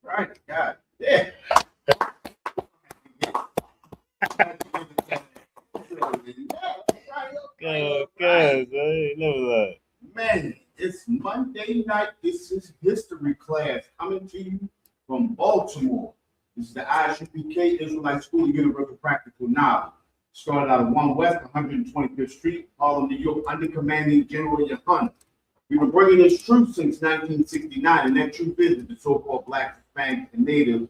Right, God. Yeah. Good, good. Never Man, it's Monday night. This is history class coming to you from Baltimore. This is the ISUPK Israelite School of Universal Practical Knowledge. Started out of 1 West, 125th Street, Harlem, New York, under commanding General Young. We've been bringing this truth since 1969, and that truth is that the so-called blacks, Hispanics, and natives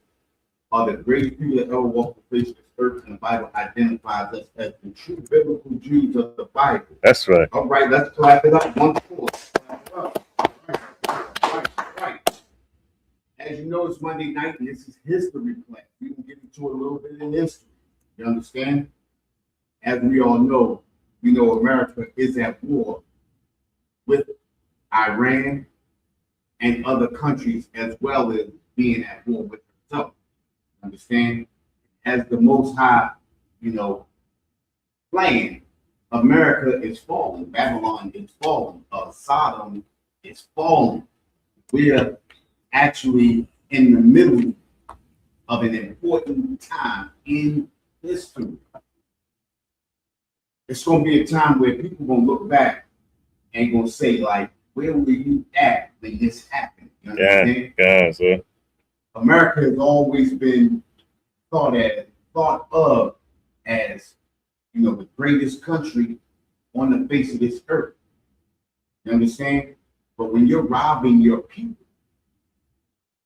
are the greatest people that ever walked the face of this earth, and the Bible identifies us as the true biblical Jews of the Bible. That's right. All right, let's clap it up. 1 4. Clap it up. Right. As you know, it's Monday night, and this is history class. We will get into a little bit in history. You understand? As we all know, America is at war with Iran and other countries, as well as being at war with itself. Understand? As the Most High, plan, America is falling. Babylon is falling. Sodom is falling. We're actually in the middle of an important time in history. It's going to be a time where people going to look back and going to say, like, where were you at when this happened? You understand? Yeah, sir. America has always been thought of as, the greatest country on the face of this earth. You understand? But when you're robbing your people,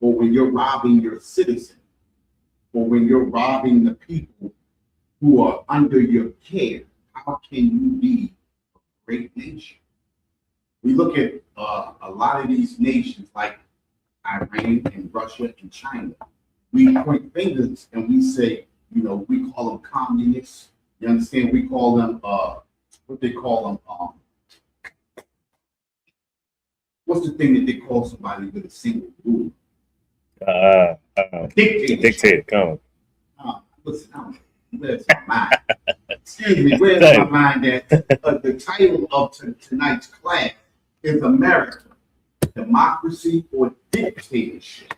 or when you're robbing your citizens, or when you're robbing the people who are under your care, how can you be a great nation? We look at a lot of these nations like Iran and Russia and China. We point fingers and we say, we call them communists. You understand? We call them, what they call them, what's the thing that they call somebody with a single rule? Dictator, come on. Listen, where's my mind? Excuse me, where's my mind at? The title of tonight's class is America, Democracy or Dictatorship.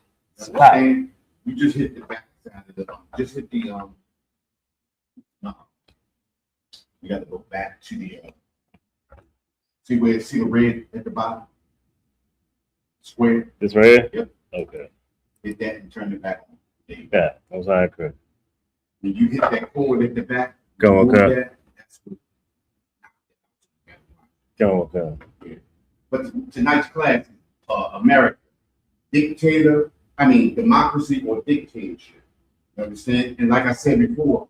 And you just hit the back side of the, just hit the, you got to go back to the, see the red at the bottom? Square. This right here? Yep. Okay. Hit that and turn it back on. There you go. Yeah, that was not good. When you hit that cord at the back, go on, that's what. Go on. Yeah. But tonight's class, America, democracy or dictatorship. You understand? And like I said before,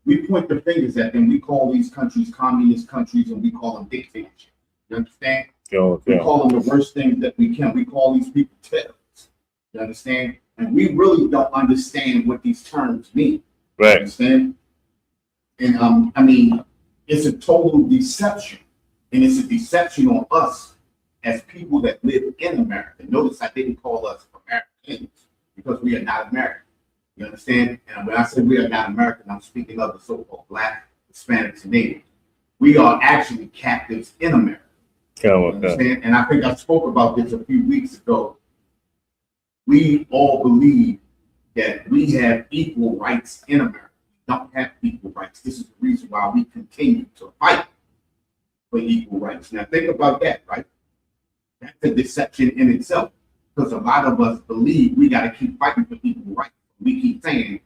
we point the fingers at them. We call these countries communist countries, and we call them dictatorship. You understand? We call them the worst things that we can. We call these people terrorists. You understand? And we really don't understand what these terms mean. Right. You understand? And it's a total deception. And it's a deception on us as people that live in America. Notice I didn't call us Americans because we are not American. You understand? And when I say we are not American, I'm speaking of the so-called black, Hispanics, and natives. We are actually captives in America. You understand? And I think I spoke about this a few weeks ago. We all believe that we have equal rights in America. We don't have equal rights. This is the reason why we continue to fight for equal rights. Now think about that, right? That's a deception in itself, because a lot of us believe we got to keep fighting for equal rights. We keep saying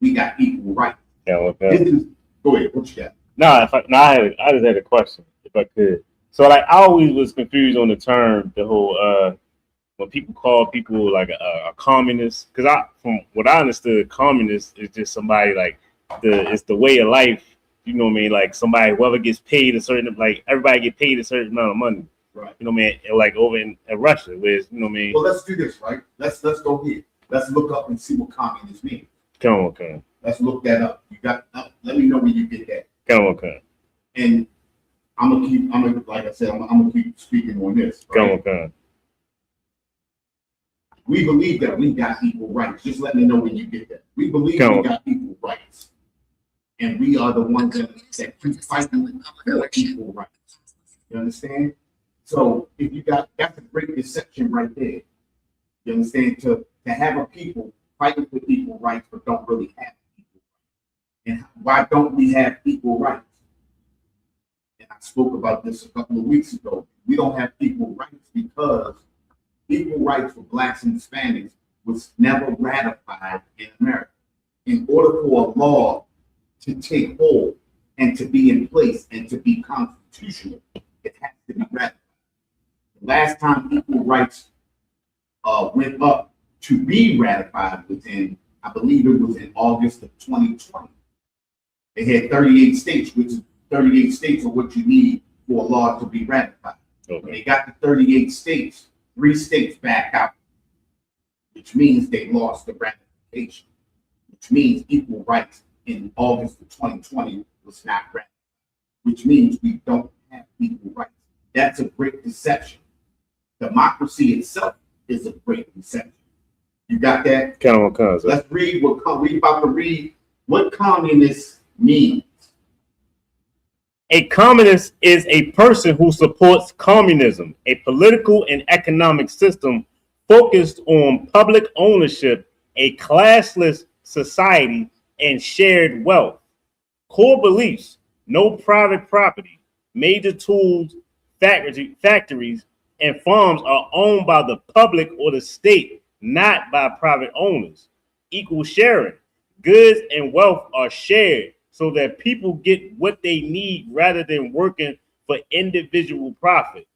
we got equal rights. Go ahead. What you got? I just had a question, if I could. So, like, I always was confused on the term, the whole when people call people like a communist, because from what I understood, communist is just somebody like it's the way of life. You know what I mean? Like somebody, whoever gets paid a certain, like everybody get paid a certain amount of money. Right. You know what I mean? Like over in Russia, where you know what I mean? Well, let's do this, right? Let's go here. Let's look up and see what communist means. Come on. Let's look that up. You got. Let me know when you get that. Come on. And like I said, I'm gonna keep speaking on this. Right? Come on. We believe that we got equal rights. Just let me know when you get that. We believe we got equal rights. And we are the ones that keep fighting for equal rights. You understand? So if you got, that's a great deception right there. You understand? To have a people fighting for equal rights, but don't really have equal rights. And why don't we have equal rights? And I spoke about this a couple of weeks ago. We don't have equal rights because equal rights for blacks and Hispanics was never ratified in America. In order for a law to take hold and to be in place and to be constitutional, it has to be ratified. The last time equal rights went up to be ratified was in, I believe it was in August of 2020. They had 38 states, which is 38 states are what you need for a law to be ratified. Okay. When they got the 38 states, 3 states backed out, which means they lost the ratification, which means equal rights in August of 2020 was not ratified, which means we don't have equal rights. That's a great deception. Democracy itself is a great deception. You got that? Count on Let's read we about to read what communist means. A communist is a person who supports communism, a political and economic system focused on public ownership, a classless society, and shared wealth. Core beliefs: no private property, major tools, factories, and farms are owned by the public or the state, not by private owners. Equal sharing: goods and wealth are shared so that people get what they need rather than working for individual profit.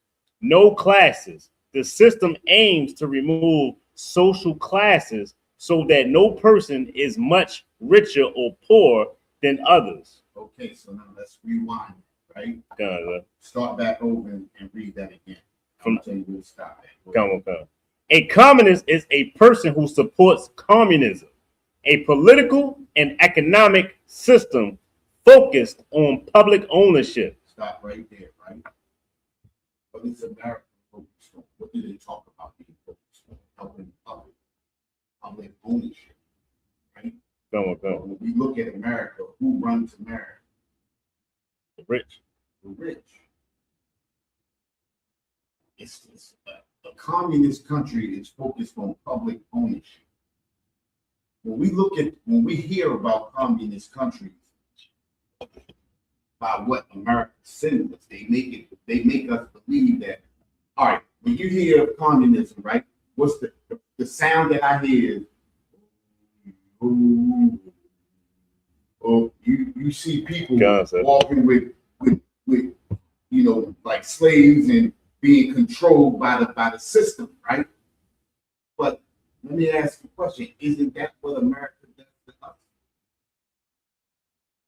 No classes: the system aims to remove social classes so that no person is much richer or poorer than others. Okay, so now let's rewind, right? Come Start back over and read that again. I'm telling you where to stop at. on. A communist is a person who supports communism, a political and economic system focused on public ownership. Stop right there, right? What is America focused on? What do they talk about being focused on? Helping public ownership, right? Come on. When we look at America, who runs America? The rich. The rich. It's a communist country is focused on public ownership. When we hear about communist countries, by what America sends us, they make us believe that, all right, when you hear of communism, right, what's the sound that I hear is, you see people walking with like slaves and being controlled by the system, right? But let me ask you a question: isn't that what America does to us?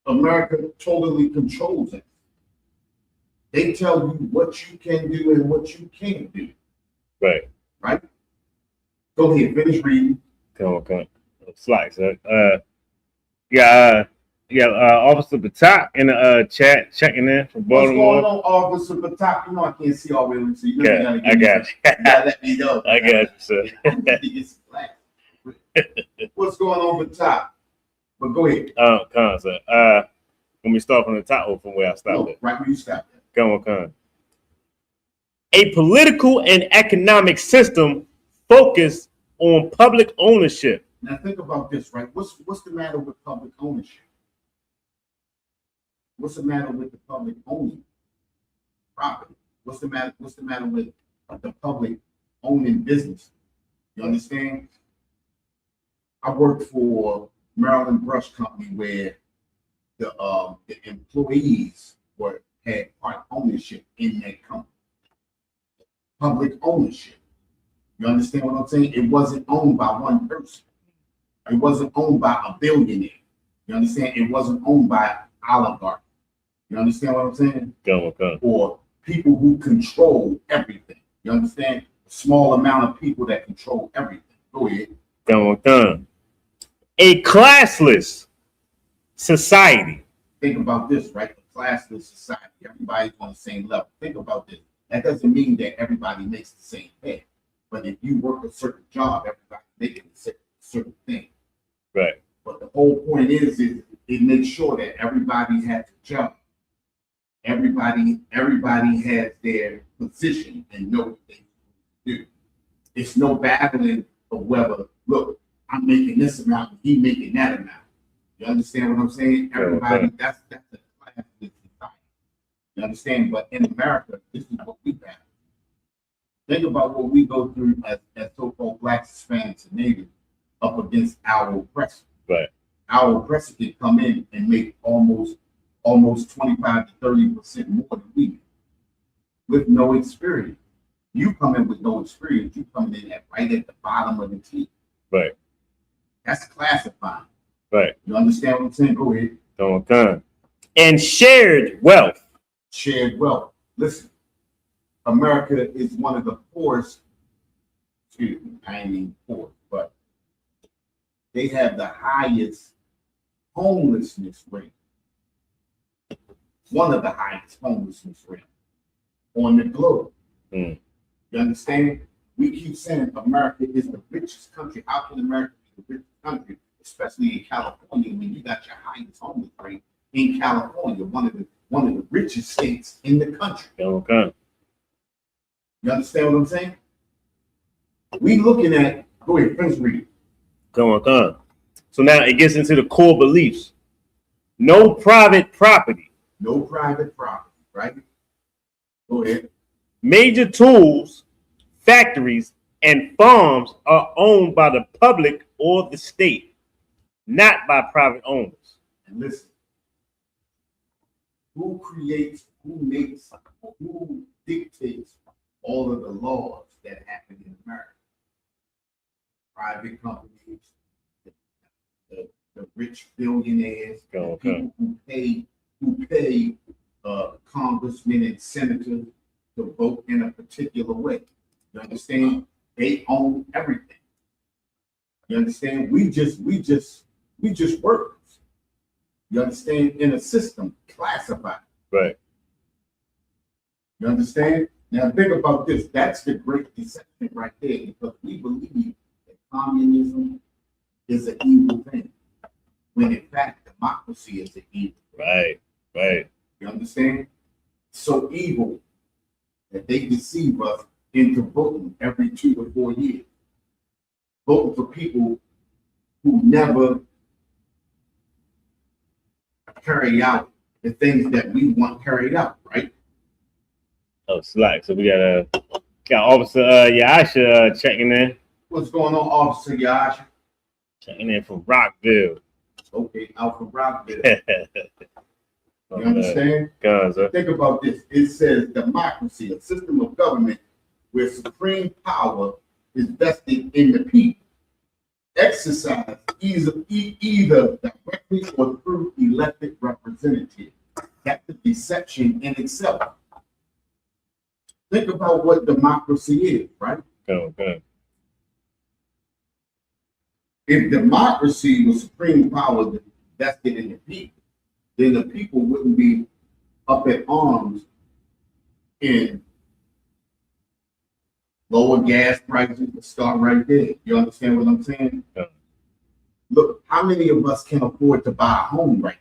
America totally controls it. They tell you what you can do and what you can't do. Right. Right? Go ahead, finish reading. Come on. Slacks. Officer Batak in the chat checking in from Baltimore. What's going on, Officer Batak? You know I can't see all the way, so you know I got you. You gotta let me know. I got you, sir. What's going on, Batak? But go ahead. Let me start from the top or from where I stopped at. Right where you stopped at. Come on. A political and economic system focused on public ownership. Now think about this, right? What's the matter with public ownership? What's the matter with the public owning property? What's the matter with the public owning business? You understand? I worked for Maryland Brush Company where the employees had part ownership in that company. Public ownership. You understand what I'm saying? It wasn't owned by one person. It wasn't owned by a billionaire. You understand? It wasn't owned by oligarch. You understand what I'm saying? Come. Or people who control everything. You understand? A small amount of people that control everything. Go ahead. Come. A classless society. Think about this, right? A classless society. Everybody's on the same level. Think about this. That doesn't mean that everybody makes the same pay. But if you work a certain job, everybody's making a certain thing. Right. But the whole point is it makes sure that everybody has a job. Everybody has their position and know what they do. It's no battling of whether, look, I'm making this amount, he making that amount. You understand what I'm saying? Everybody, that's a class in society. You understand? But in America, this is what we have. Think about what we go through as so-called blacks, Hispanics, and natives up against our oppressor. Right. Our oppressor can come in and make almost 25 to 30% more than we do with no experience. You come in with no experience, you coming in right at the bottom of the team. Right. That's classifying. Right. You understand what I'm saying? Go ahead. Don't. And shared wealth. Shared wealth. Listen, America is one of the poorest, excuse me, I ain't even poor, but they have the highest homelessness rate. One of the highest homelessness rates on the globe. Mm. You understand? We keep saying America is the richest country. How can America be the richest country, especially in California, when you got your highest homeless rate in California, one of the richest states in the country? Okay. You understand what I'm saying? We looking at, go ahead, finish reading. Come. So now it gets into the core beliefs. No private property. No private property, right? Go ahead. Major tools, factories, and farms are owned by the public or the state, not by private owners. And listen, who creates, who makes, who dictates all of the laws that happen in America? Private companies, the rich billionaires, the people who pay congressmen and senators to vote in a particular way. You understand? They own everything. You understand? We just workers. You understand? In a system classified. Right. You understand? Now think about this. That's the great deception right there, because we believe that communism is an evil thing, when in fact democracy is an evil thing. Right. You understand? So evil that they deceive us into voting every 2 to 4 years. Voting for people who never carry out the things that we want carried out, right? Oh, slack. So we got Officer Yasha checking in. What's going on, Officer Yash? Checking in from Rockville. Okay, out from Rockville. You You understand? Guns, Think about this. It says democracy, a system of government where supreme power is vested in the people, exercised either directly or through elected representatives. That's a deception in itself. Think about what democracy is, right? Go. If democracy was supreme power vested in the people, then the people wouldn't be up at arms in lower gas prices to start right there. You understand what I'm saying? Yeah. Look, how many of us can afford to buy a home right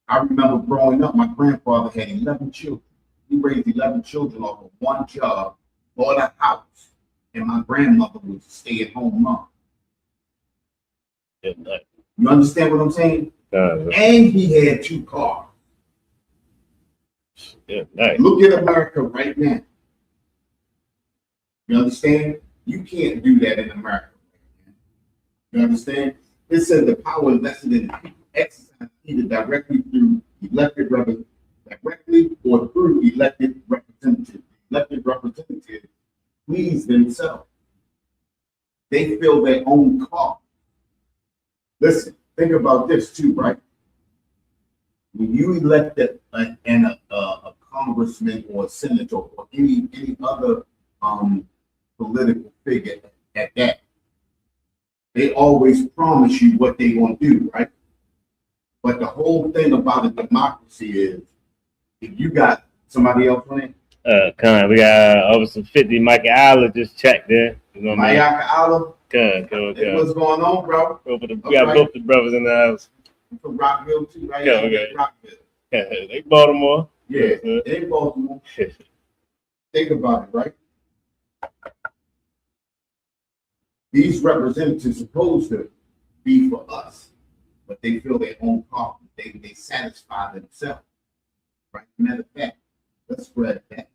now? I remember growing up, my grandfather had 11 children. He raised 11 children off of one job, bought a house, and my grandmother was a stay-at-home mom. Yeah, You understand what I'm saying? And he had 2 cars. Yeah, nice. Look at America right now. You understand? You can't do that in America right now. You understand? It says the power invested in the people exercised either directly or through elected representatives. Elected representatives please themselves. They fill their own car. Listen, think about this too, right? When you elect a congressman or a senator or any other political figure at that, they always promise you what they're going to do, right? But the whole thing about a democracy is, if you got somebody else on it, we got Officer 50, Mike Allen just checked there. You know what I mean? Allen. Good. What's going on, bro? We got both the brothers in the house. I'm from Rockville too, right? Okay. Rockville. They Baltimore. Yeah, they Baltimore. Think about it, right? These representatives supposed to be for us, but they feel their own problem. They satisfy themselves. Right? Matter of fact, let's spread that.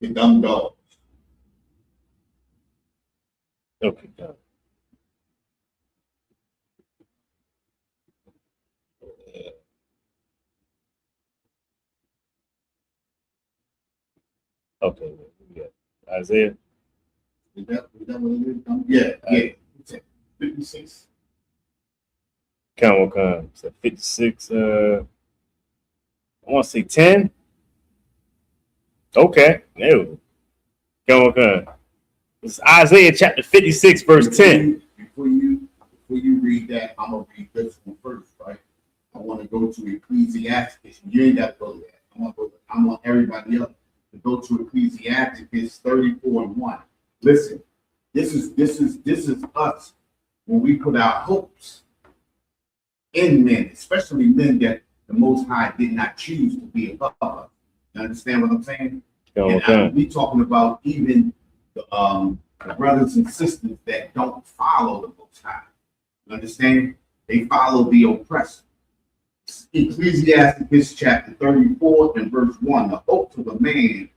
The dumb dogs. Okay. Okay. Yeah. Isaiah. Is that what it is? Yeah. 56. Count what kind? So 56. I want to say 10. Okay. No. Count what kind? It's Isaiah chapter 56, verse 10. Before you read that, I'm gonna read this one first, right? I want to go to Ecclesiastes. You ain't got to go there. I want everybody else to go to Ecclesiastes 34:1. Listen, this is us when we put our hopes in men, especially men that the Most High did not choose to be above us. You understand what I'm saying? And we talking about even the brothers and sisters that don't follow the Most High. You understand? They follow the oppressor. Ecclesiastes chapter 34 and verse 1. The hopes of a man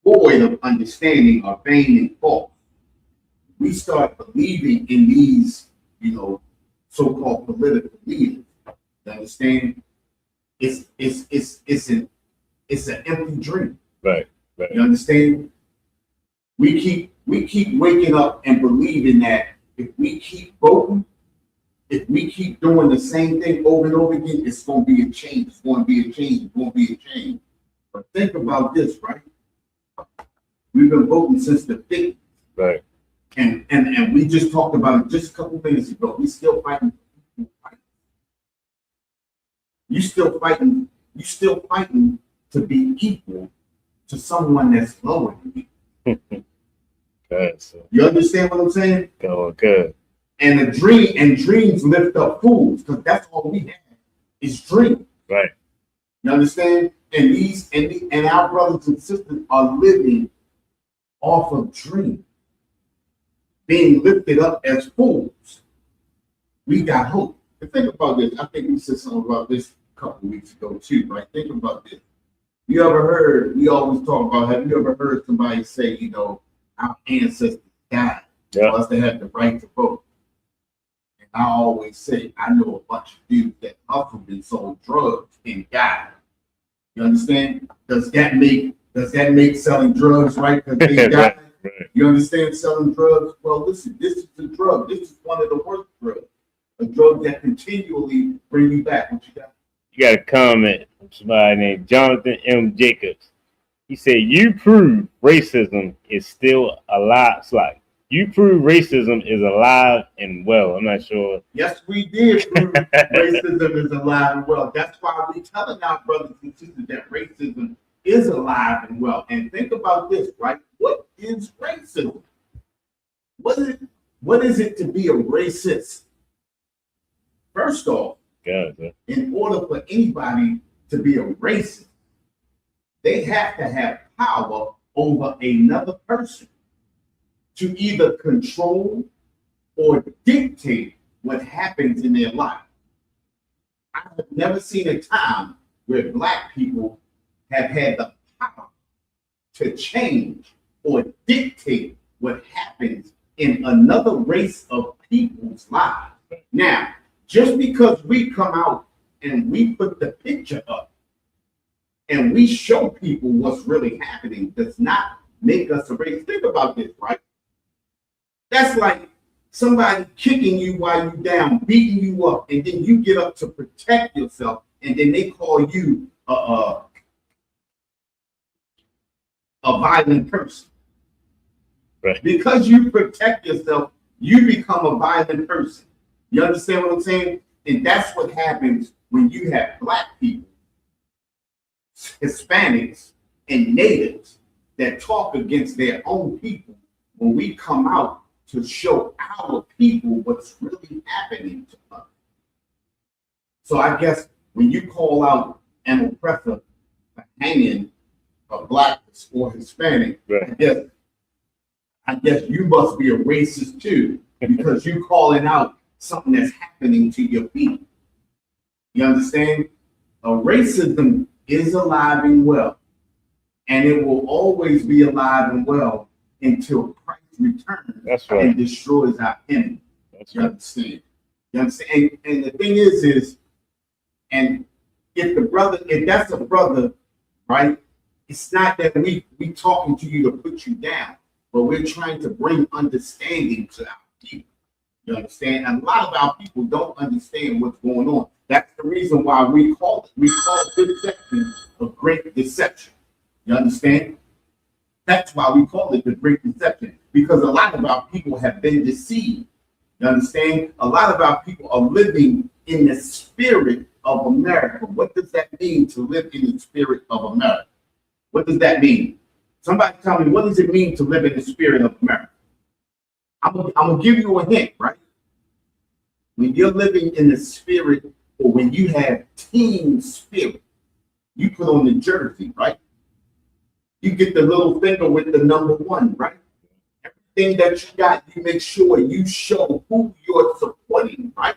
void of understanding are vain and false. We start believing in these, so-called political leaders. You understand? It's an empty dream. Right. You understand? We keep waking up and believing that if we keep voting, if we keep doing the same thing over and over again, it's going to be a change. It's going to be a change. It's going to be a change. But think about this, right? We've been voting since the 50s. Right. And we just talked about it just a couple minutes ago. We still fighting. You still fighting to be equal to someone that's lower than you. Good. So. You understand what I'm saying? Good. And dreams lift up fools, because that's all we have is dreams. Right. You understand? And our brothers and sisters are living off of dreams, being lifted up as fools. We got hope. And think about this. I think we said something about this a couple weeks ago too, right? Think about this. We always talk about, have you ever heard somebody say, our ancestors died for us to have the right to vote? And I always say, I know a bunch of dudes that hustled and sold drugs and died. You understand? Does that make selling drugs right? Because they died. Right. You understand selling drugs? Well, listen, this is the drug. This is one of the worst drugs. A drug that continually bring you back. What you got? You got a comment from somebody named Jonathan M. Jacobs. He said, "You prove racism is still alive." It's like, you prove racism is alive and well. I'm not sure. Yes, we did prove racism is alive and well. That's why we telling our brothers and sisters that racism is alive and well. And think about this, right? What is racism? What is it to be a racist? First off, in order for anybody to be a racist, they have to have power over another person to either control or dictate what happens in their life. I have never seen a time where Black people have had the power to change or dictate what happens in another race of people's lives. Now, just because we come out and we put the picture up and we show people what's really happening does not make us a race. Think about this, right? That's like somebody kicking you while you're down, beating you up, and then you get up to protect yourself, and then they call you a violent person. Right. Because you protect yourself, you become a violent person. You understand what I'm saying? And that's what happens when you have Black people, Hispanics, and natives that talk against their own people. When we come out to show our people what's really happening to us. So I guess when you call out an oppressor, hanging a black or Hispanic, Right. I guess you must be a racist too, because you calling out something that's happening to your people. You understand? Racism is alive and well, and it will always be alive and well until Christ returns That's right. and destroys our enemy. That's You right. understand? You understand? And the thing is, and if that's a brother, right? It's not that we talking to you to put you down, but we're trying to bring understanding to our people. You understand? And a lot of our people don't understand what's going on. That's the reason why we call this section a great deception. You understand? That's why we call it the great deception, because a lot of our people have been deceived. You understand? A lot of our people are living in the spirit of America. What does that mean to live in the spirit of America? What does that mean? Somebody tell me, what does it mean to live in the spirit of America? I'm gonna give you a hint, right? When you're living in the spirit, or when you have team spirit, you put on the jersey, right? You get the little finger with the number 1, right? Everything that you got, you make sure you show who you're supporting, right?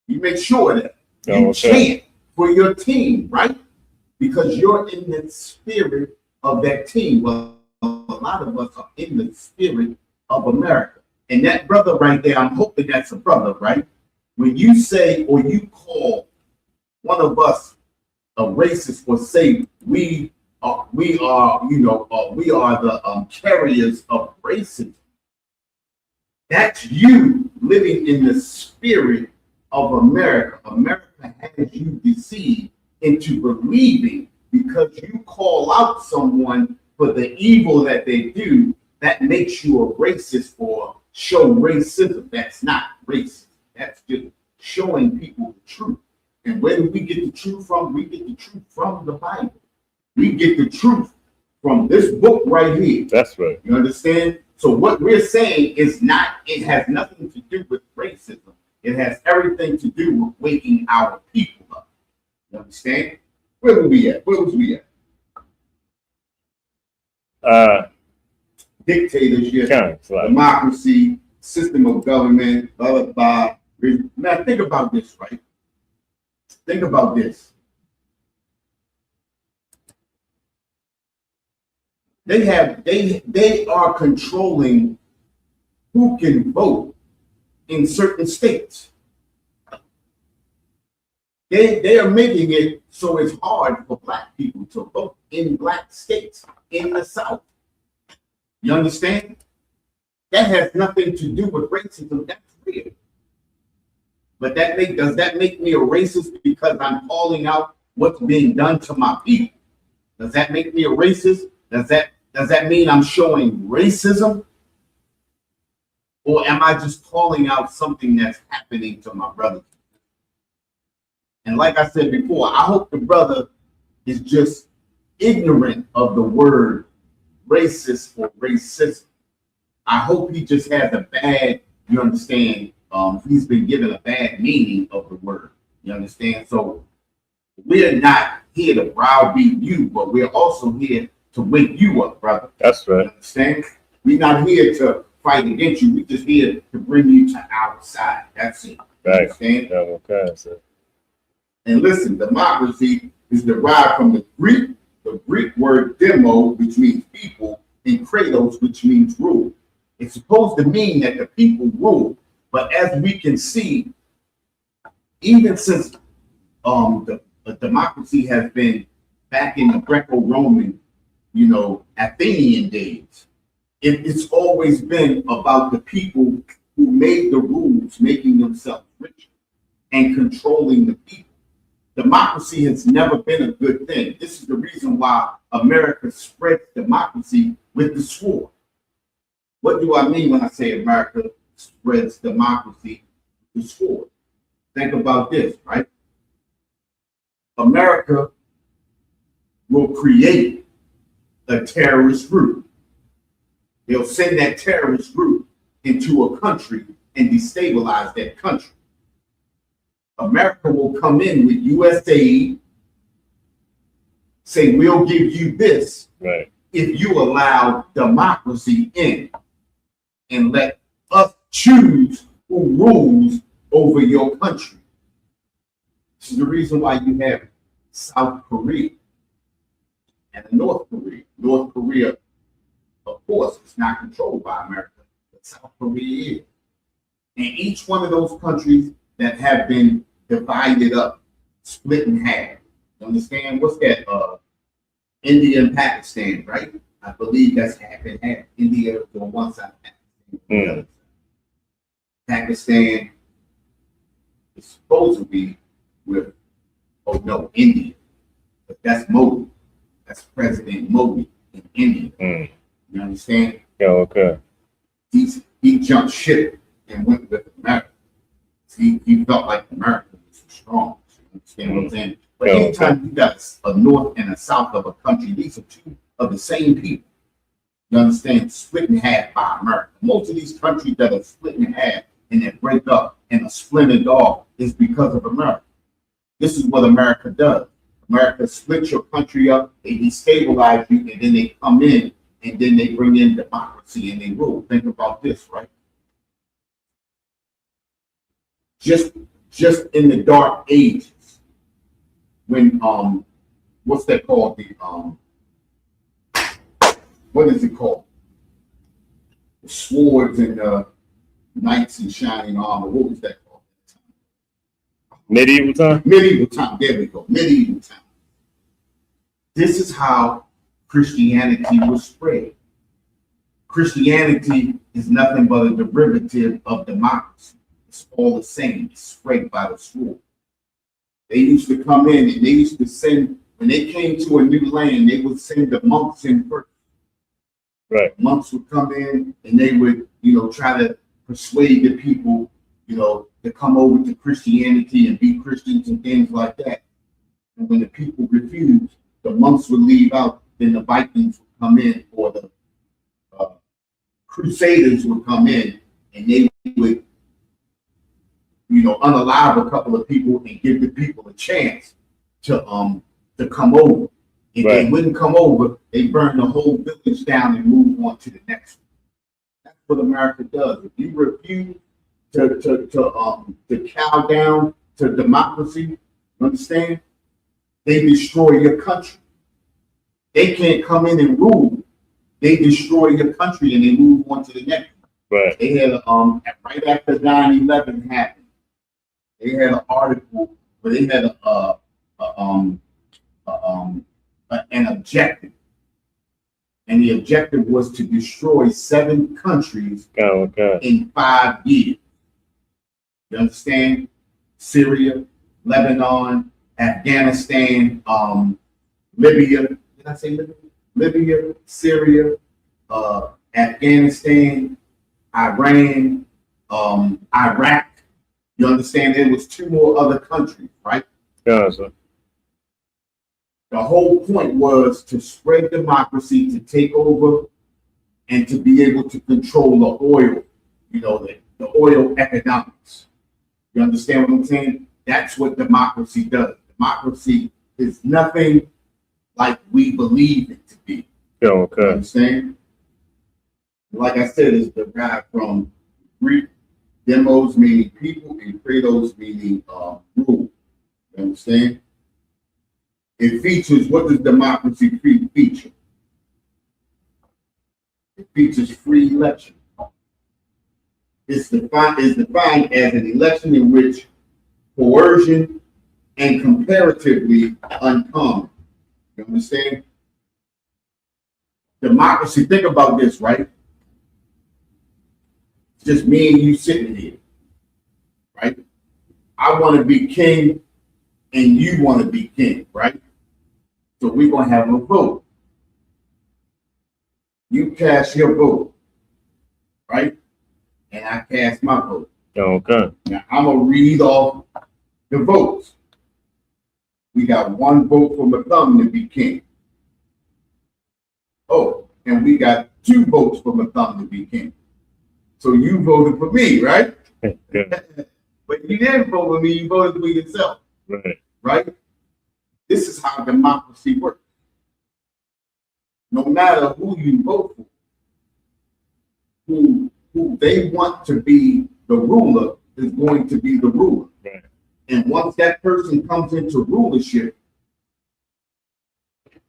You make sure that you chant for your team, right? Because you're in the spirit of that team. Well, a lot of us are in the spirit of America. And that brother right there, I'm hoping that's a brother, right? When you say or you call one of us a racist, or say we are the carriers of racism, that's you living in the spirit of America. America has you deceived into believing, because you call out someone for the evil that they do, that makes you a racist or show racism. That's not racist. That's just showing people the truth. And where do we get the truth from? We get the truth from the Bible. We get the truth from this book right here. That's right. You understand? So what we're saying is not, it has nothing to do with racism. It has everything to do with waking our people up. You understand? Where were we at? Where was we at? Dictatorship, democracy, system of government, blah, blah, blah. Now think about this, right? Think about this. They are controlling who can vote in certain states. They are making it so it's hard for black people to vote in black states in the South. You understand? That has nothing to do with racism. That's real. But does that make me a racist because I'm calling out what's being done to my people? Does that make me a racist? Does that mean I'm showing racism? Or am I just calling out something that's happening to my brothers? And like I said before, I hope the brother is just ignorant of the word racist or racism. I hope he just has a bad, you understand, he's been given a bad meaning of the word. You understand? So we're not here to browbeat you, but we're also here to wake you up, brother. That's right. You understand? We're not here to fight against you. We're just here to bring you to our side. That's it. Right. Understand? Okay, so. And listen, democracy is derived from the Greek word demo, which means people, and kratos, which means rule. It's supposed to mean that the people rule, but as we can see, even since the democracy has been back in the Greco-Roman, Athenian days, it's always been about the people who made the rules, making themselves rich and controlling the people. Democracy has never been a good thing. This is the reason why America spreads democracy with the sword. What do I mean when I say America spreads democracy with the sword? Think about this, right? America will create a terrorist group. They'll send that terrorist group into a country and destabilize that country. America will come in with US aid, say, we'll give you this Right. if you allow democracy in and let us choose who rules over your country. This is the reason why you have South Korea and North Korea. North Korea, of course, is not controlled by America, but South Korea is. And each one of those countries that have been divided up, split in half. You understand? What's that? India and Pakistan, right? I believe that's half and half. India on one side, Pakistan on the other side. Pakistan is supposed to be with, oh no, India. But that's Modi. That's President Modi in India. You understand? Yeah, okay. He jumped ship and went with America. He felt like America was strong. You understand what I'm saying? But anytime you got a north and a south of a country, these are two of the same people. You understand? Split in half by America. Most of these countries that are split in half and that break up and are splintered off is because of America. This is what America does. America splits your country up, they destabilize you, and then they come in and then they bring in democracy and they rule. Think about this, right? Just in the dark ages, when what's that called? What is it called? The swords and knights in shining armor. What was that called? Medieval time? Medieval time. There we go. Medieval time. This is how Christianity was spread. Christianity is nothing but a derivative of democracy. It's all the same. It's spread by the sword. They used to come in and they used to send, when they came to a new land, they would send the monks in first. Right. Monks would come in and they would, try to persuade the people, to come over to Christianity and be Christians and things like that. And when the people refused, the monks would leave out, then the Vikings would come in, or the Crusaders would come in, and they would, unalive a couple of people and give the people a chance to come over. If they wouldn't come over, they burn the whole village down and move on to the next one. That's what America does. If you refuse to cow down to democracy, understand? They destroy your country. They can't come in and rule. They destroy your country and they move on to the next one. Right. They had right after 9/11 happened, they had an article where they had an objective, and the objective was to destroy 7 countries in 5 years. You understand? Syria, Lebanon, Afghanistan, Libya. Did I say Libya? Libya, Syria, Afghanistan, Iran, Iraq. You understand? There was 2 more other countries, right? Yeah, sir. The whole point was to spread democracy, to take over, and to be able to control the oil, the oil economics. You understand what I'm saying? That's what democracy does. Democracy is nothing like we believe it to be. Yeah, okay. You understand? Like I said, it's the guy from Greek, demos meaning people, and kratos meaning rule. You understand? It features, what does democracy feature? It features free election. It's defined as an election in which coercion and comparatively uncommon. You understand? Democracy, think about this, right? It's just me and you sitting here, right? I want to be king and you want to be king, right? So we're going to have a vote. You cast your vote, right? And I cast my vote. Okay. Now I'm going to read off the votes. We got 1 vote for McClellan to be king. Oh, and we got 2 votes for McClellan to be king. So you voted for me, right? But you didn't vote for me, you voted for yourself. Right. Right? This is how democracy works. no matter who you vote for, who they want to be the ruler is going to be the ruler. Right. And once that person comes into rulership,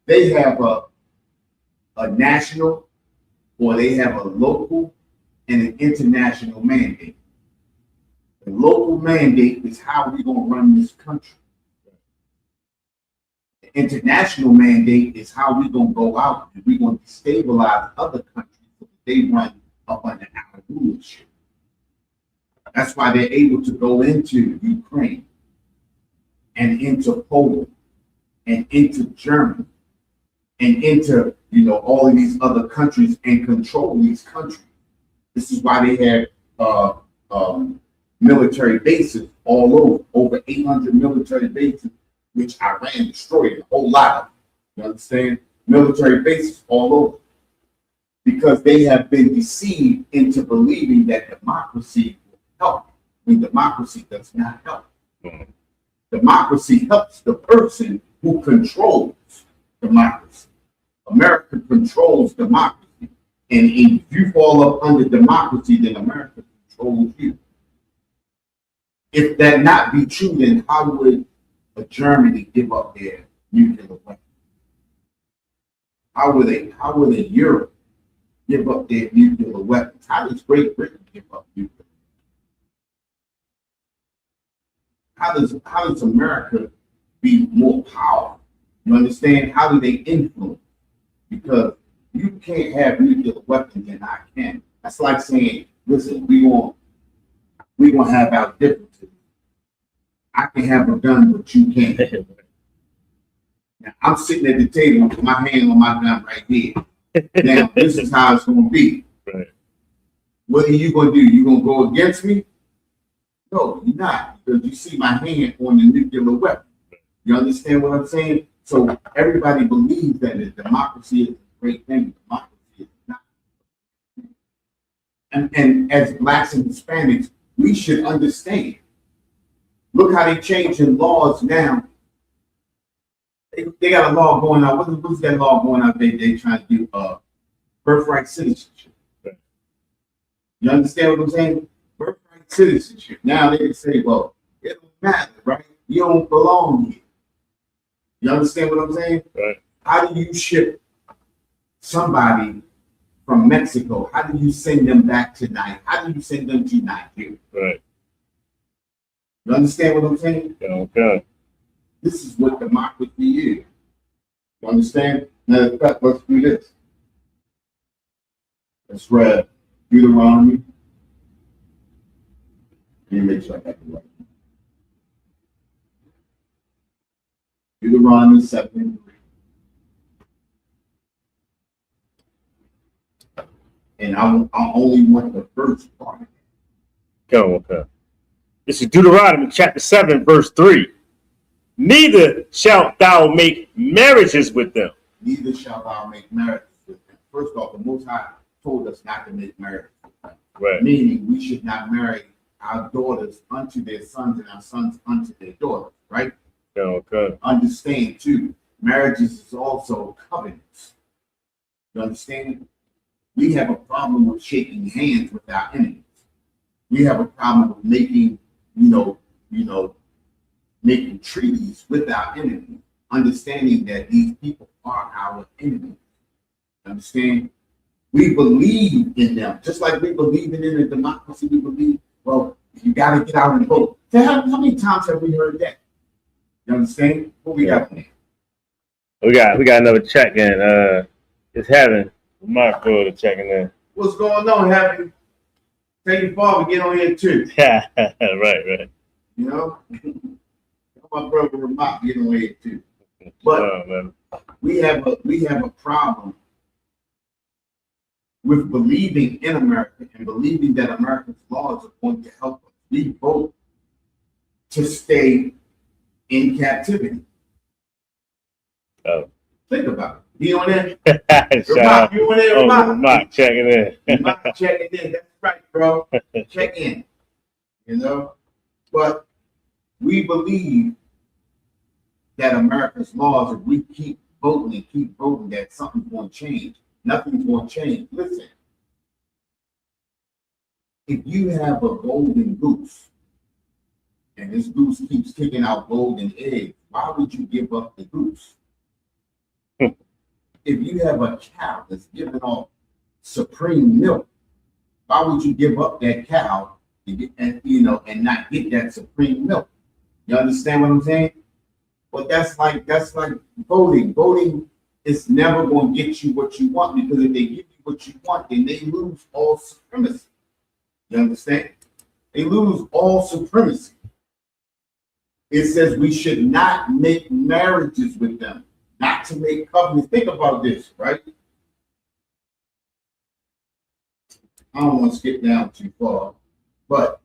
they have a national or they have a local and an international mandate. The local mandate is how we're going to run this country. The international mandate is how we're going to go out and we're going to destabilize other countries so that they run up under our rulership. That's why they're able to go into Ukraine and into Poland and into Germany and into, all of these other countries and control these countries. This is why they have military bases all over 800 military bases, which Iran destroyed a whole lot of. You understand? Military bases all over. Because they have been deceived into believing that democracy will help when democracy does not help. Mhm. Democracy helps the person who controls democracy. America controls democracy. And if you fall up under democracy, then America controls you. If that not be true, then how would Germany give up their nuclear weapons? How would Europe give up their nuclear weapons? How does Great Britain give up nuclear? How does America be more powerful? You understand? How do they influence? Because you can't have nuclear weapons and I can. That's like saying, listen, we gonna have our differences. I can have a gun, but you can't. Now, I'm sitting at the table with my hand on my gun right here. Now, this is how it's gonna be. Right. What are you gonna do? You gonna go against me? No, you're not, because you see my hand on the nuclear weapon. You understand what I'm saying? So everybody believes that democracy is a great thing. Democracy is not. And as blacks and Hispanics, we should understand. Look how they changing laws now. They got a law going on. What's that law going on? They trying to do birthright citizenship. Right. You understand what I'm saying? Birthright citizenship. Now they can say, well, it don't matter, right? You don't belong here. You understand what I'm saying? Right. How do you ship somebody from Mexico? How do you send them back to Nigeria? How do you send them to Nigeria? Right. You understand what I'm saying? Okay. This is what democracy is. You understand? Now, in fact, let's do this. Let's read Deuteronomy. Let me make sure I got the right. Deuteronomy 7:3. And I only want the first part. Go, okay. This is Deuteronomy chapter 7, verse 3. Neither shalt thou make marriages with them. Neither shalt thou make marriages with them. First off, the Most High told us not to make marriages with them. Right. Meaning we should not marry our daughters unto their sons and our sons unto their daughters, right? Okay. Understand too, marriages is also covenants. You understand? We have a problem with shaking hands with our enemies. We have a problem with making, making treaties with our enemies, understanding that these people are our enemies. Understand? We believe in them, just like we believe in a democracy. We believe, well, you got to get out and vote. So how many times have we heard that? You understand? What we got? We got another check in. It's Heaven. My brother checking in. What's going on, Happy? Tell your father get on here too. right. You know, my brother Ramak get on here too. But we have a problem with believing in America and believing that America's laws are going to help us. We vote to stay in captivity. Oh. Think about it. Be on there. Ramak, you on there, Ramak checking in. Ramak checking in. That's right, bro. Check in. You know? But we believe that America's laws, if we keep voting and keep voting that something's going to change. Nothing's going to change. Listen, if you have a golden goose and this goose keeps kicking out golden eggs, why would you give up the goose? If you have a cow that's giving off supreme milk, why would you give up that cow and not get that supreme milk? You understand what I'm saying? But that's like voting. Voting is never going to get you what you want, because if they give you what you want, then they lose all supremacy. You understand? They lose all supremacy. It says we should not make marriages with them, not to make covenants. Think about this, right? I don't want to skip down too far, but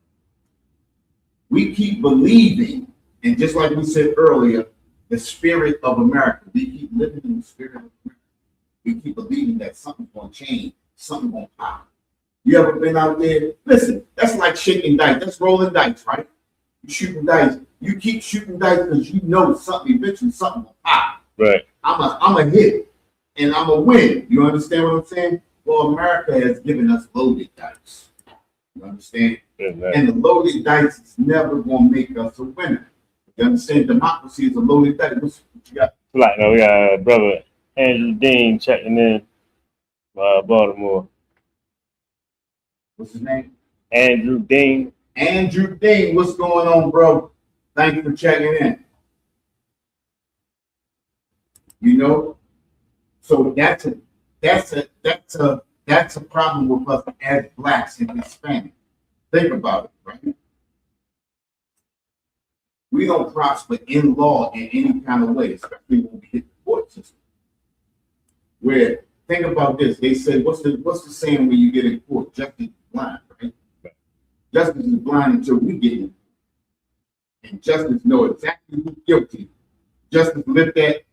we keep believing, and just like we said earlier, the spirit of America. We keep living in the spirit of America. We keep believing that something's going to change, something's going to pop. You ever been out there? Listen, that's like shaking dice. That's rolling dice, right? You shooting dice. You keep shooting dice because you know something, eventually something will pop. Right. I'm a hit, and I'm a win. You understand what I'm saying? Well, America has given us loaded dice. You understand? Exactly. And the loaded dice is never going to make us a winner. You understand? Democracy is a loaded dice. What you got? Like, no, we got brother Andrew Dean checking in, Baltimore. What's his name? Andrew Dean. Andrew Dean, what's going on, bro? Thank you for checking in. You know, so that's a problem with us as blacks and Hispanics. Think about it, right? We don't prosper in law in any kind of way, especially when we hit the court system. Where, think about this, they say, what's the saying when you get in court? Justice is blind, right? Justice is blind until we get in. And justice know exactly who's guilty. Justice lift that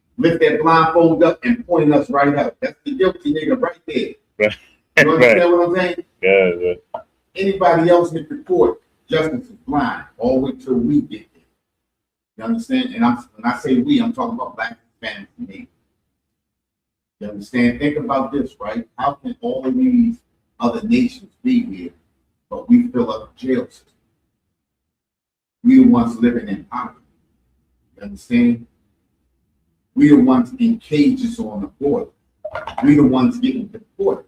blindfold up and point us right out. That's the guilty nigga right there. Right. You understand what I'm saying? Yeah. Anybody else hit the court, justice is blind all the way till we get there. You understand? And when I say we, I'm talking about black families and me. You understand? Think about this, right? How can all of these other nations be here, but we fill up the jail system? We the ones living in poverty. You understand? We the ones in cages on the border. We the ones getting deported.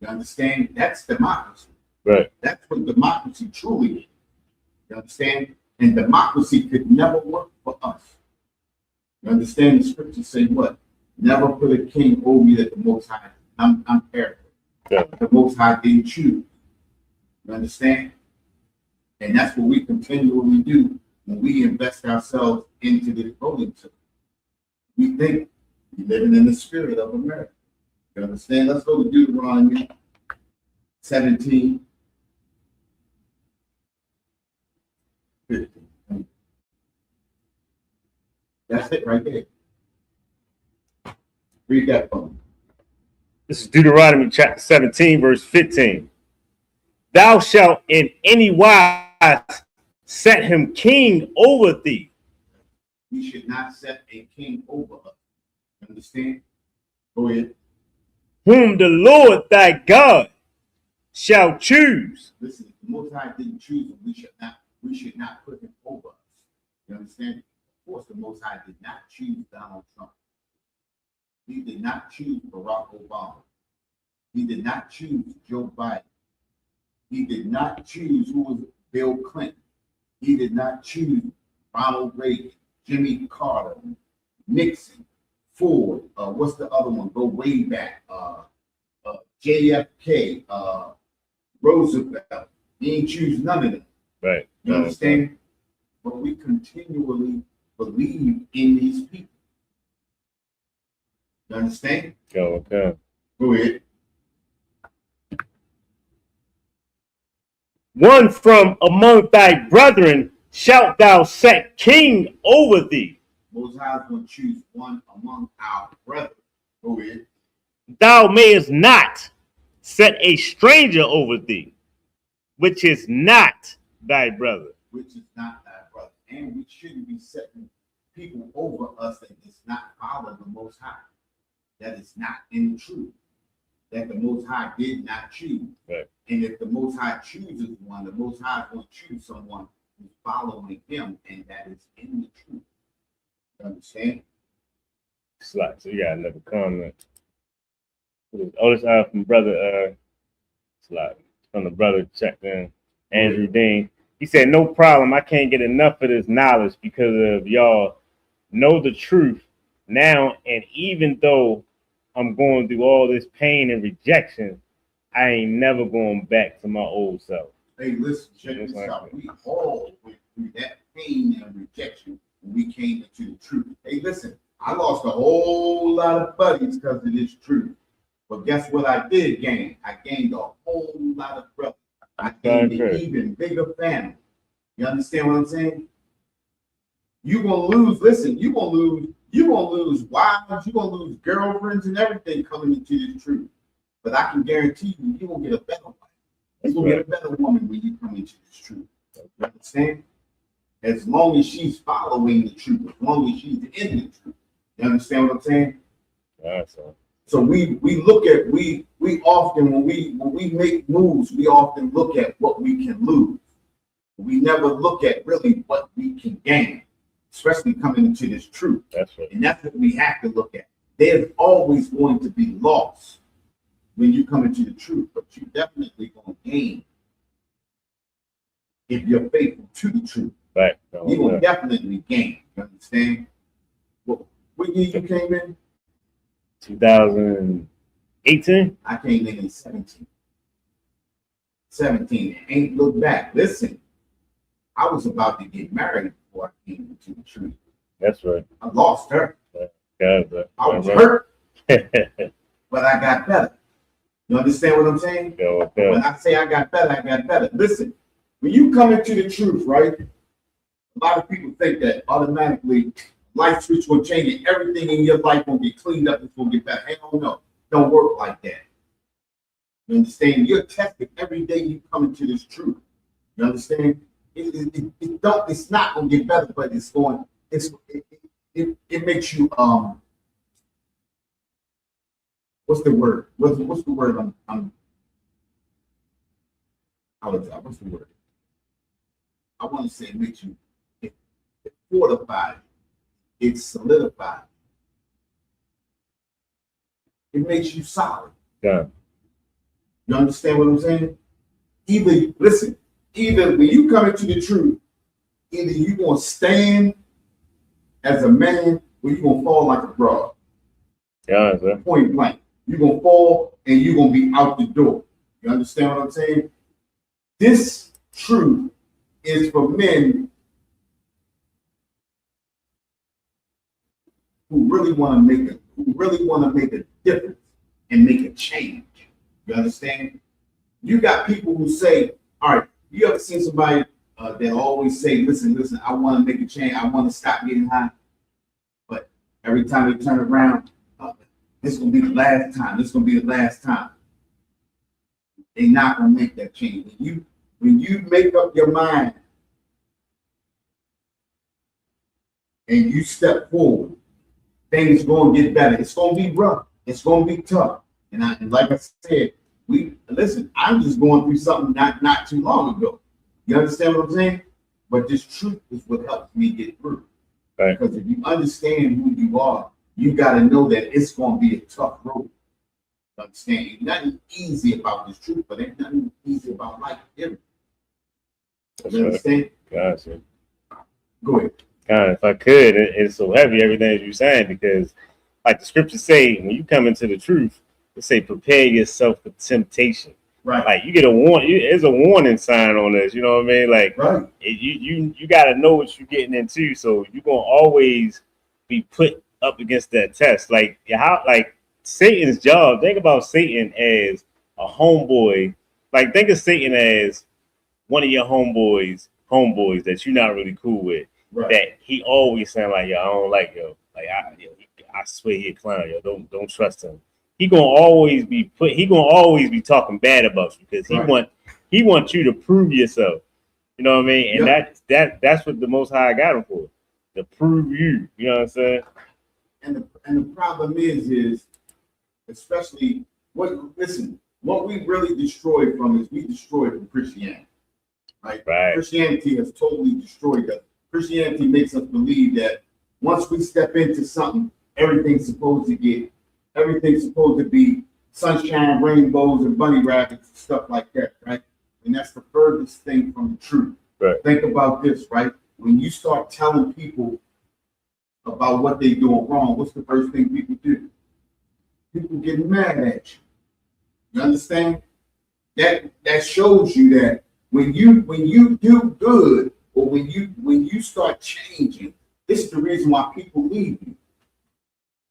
You understand? That's democracy. Right. That's what democracy truly is. You understand? And democracy could never work for us. You understand? The scriptures say what? Never put a king over you that the Most High. I'm paraphrasing. Yeah. The Most High didn't choose. You understand? And that's what we continually do when we invest ourselves into this voting system. We think we're living in the spirit of America. You understand? Let's go to Deuteronomy 17. 15. That's it right there. Read that for me. This is Deuteronomy chapter 17, verse 15. Thou shalt in any wise set him king over thee. We should not set a king over us. Understand? Go ahead. Whom the Lord thy God shall choose. Listen, if the Most High didn't choose him, we should not put him over us. You understand? Of course, the Most High did not choose Donald Trump. He did not choose Barack Obama. He did not choose Joe Biden. He did not choose who was Bill Clinton. He did not choose Ronald Reagan, Jimmy Carter, Nixon, Ford. What's the other one? Go way back. JFK, Roosevelt. He didn't choose none of them. Right. You understand? But we continually believe in these people. You understand? Okay. Go ahead. One from among thy brethren shalt thou set king over thee. Most High is going to choose one among our brethren. Go ahead. Thou mayest not set a stranger over thee, which is not thy brother. Which is not thy brother. And we shouldn't be setting people over us that does not follow the Most High. that is not in the truth, that the Most High did not choose. Right. And if the Most High chooses one, the Most High is going to choose someone who's following him, and that is in the truth. You understand? Slide. So you got another comment. Oh, this from brother Slide. From the brother checked in. Andrew Dean. He said, no problem. I can't get enough of this knowledge because of y'all know the truth now. And even though I'm going through all this pain and rejection, I ain't never going back to my old self. Hey, listen, check this out. We all went through that pain and rejection when we came into the truth. Hey, listen, I lost a whole lot of buddies because of this truth. But guess what I did gain? I gained a whole lot of brothers. I gained an even bigger family. You understand what I'm saying? You're gonna lose, listen, you're gonna lose wives, you're gonna lose girlfriends and everything coming into this truth. But I can guarantee you, you're gonna get a better wife. You're gonna get a better woman when you come into this truth. You understand? As long as she's following the truth, as long as she's in the truth. You understand what I'm saying? So we often when we make moves, we often look at what we can lose. We never look at really what we can gain, especially coming into this truth. That's right. And that's what we have to look at. There's always going to be loss when you come into the truth, but you're definitely going to gain if you're faithful to the truth. Right. You will definitely gain. You understand? What year you came in? 2018. I came in 17. 17. Ain't look back. Listen, I was about to get married before I came into the truth. That's right. I lost her. God, I was hurt, but I got better. You understand what I'm saying? When I say I got better, I got better. Listen, when you come into the truth, right? A lot of people think that automatically life switch will change and everything in your life will get cleaned up. It's going to get better. Hell no. Don't work like that. You understand? You're tested every day you come into this truth. You understand? It's not going to get better, but it makes you, what's the word? What's the word? What's the word? I want to say it makes you, it fortified. It's solidified. It makes you solid. Yeah. You understand what I'm saying? Either when you come into the truth, either you're going to stand as a man or you're going to fall like a broad. Yeah, sir. Point blank. You're going to fall and you're going to be out the door. You understand what I'm saying? This truth is for men who really want to make a difference and make a change. You understand? You got people who say, all right, you ever seen somebody that always say, listen, I want to make a change. I want to stop getting high. But every time they turn around, this is going to be the last time. This is going to be the last time. They're not going to make that change. When you make up your mind and you step forward, things going to get better. It's going to be rough. It's going to be tough. And like I said, I'm just going through something not too long ago. You understand what I'm saying? But this truth is what helps me get through. Right. Because if you understand who you are, you got to know that it's going to be a tough road. You understand? Ain't nothing easy about this truth, but ain't nothing easy about life. You understand? Gotcha. Go ahead. God, if I could, it's so heavy, everything you're saying, because like the scriptures say, when you come into the truth, it say prepare yourself for temptation. Right. Like you get a warning. There's a warning sign on this. You know what I mean? Like right. You got to know what you're getting into. So you're gonna always be put up against that test. Like Satan's job. Think about Satan as a homeboy. Like think of Satan as one of your homeboys that you're not really cool with. Right. That he always saying like, yo, I don't like yo. Like I swear he a clown. Yo, don't trust him. He gonna always be talking bad about you because he wants you to prove yourself. You know what I mean? And that's what the Most High got him for, to prove you. You know what I'm saying? And the problem is especially what we really destroyed from is we destroyed from Christianity. Right? Christianity has totally destroyed us. Christianity makes us believe that once we step into something, everything's supposed to be sunshine, rainbows, and bunny rabbits and stuff like that, right? And that's the furthest thing from the truth. Right. Think about this, right? When you start telling people about what they're doing wrong, what's the first thing people do? People get mad at you. You understand? That shows you that when you do good, or when you start changing, this is the reason why people leave you.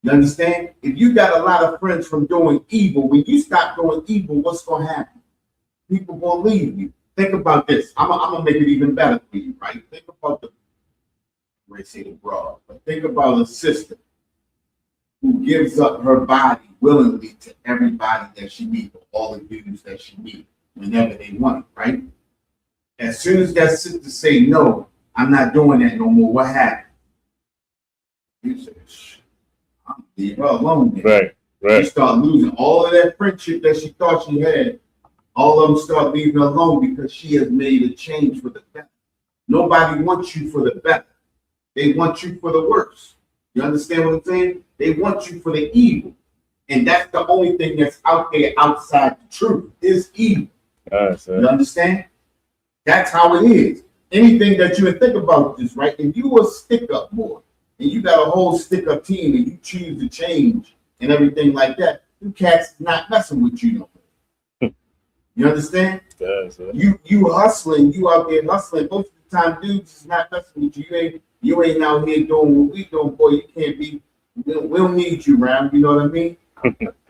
You understand? If you got a lot of friends from doing evil, when you stop doing evil, what's going to happen? People going to leave you. Think about this. I'm going to make it even better for you, right? Think about think about a sister who gives up her body willingly to everybody that she meets, all the dudes that she meets, whenever they want it, right? As soon as that sister say, no, I'm not doing that no more, what happens? You say, I'm leave her alone. Right. She start losing all of that friendship that she thought she had. All of them start leaving her alone because she has made a change for the better. Nobody wants you for the better. They want you for the worse. You understand what I'm saying? They want you for the evil. And that's the only thing that's out there outside the truth is evil. You understand? That's how it is. Anything that you would think about this, right? If you a stick-up boy and you got a whole stick-up team and you choose to change and everything like that, you cats not messing with you no more. You understand? You hustling, you out there hustling. Most of the time, dudes is not messing with you. You ain't out here doing what we doing, boy. You can't be. We don't need you around. You know what I mean?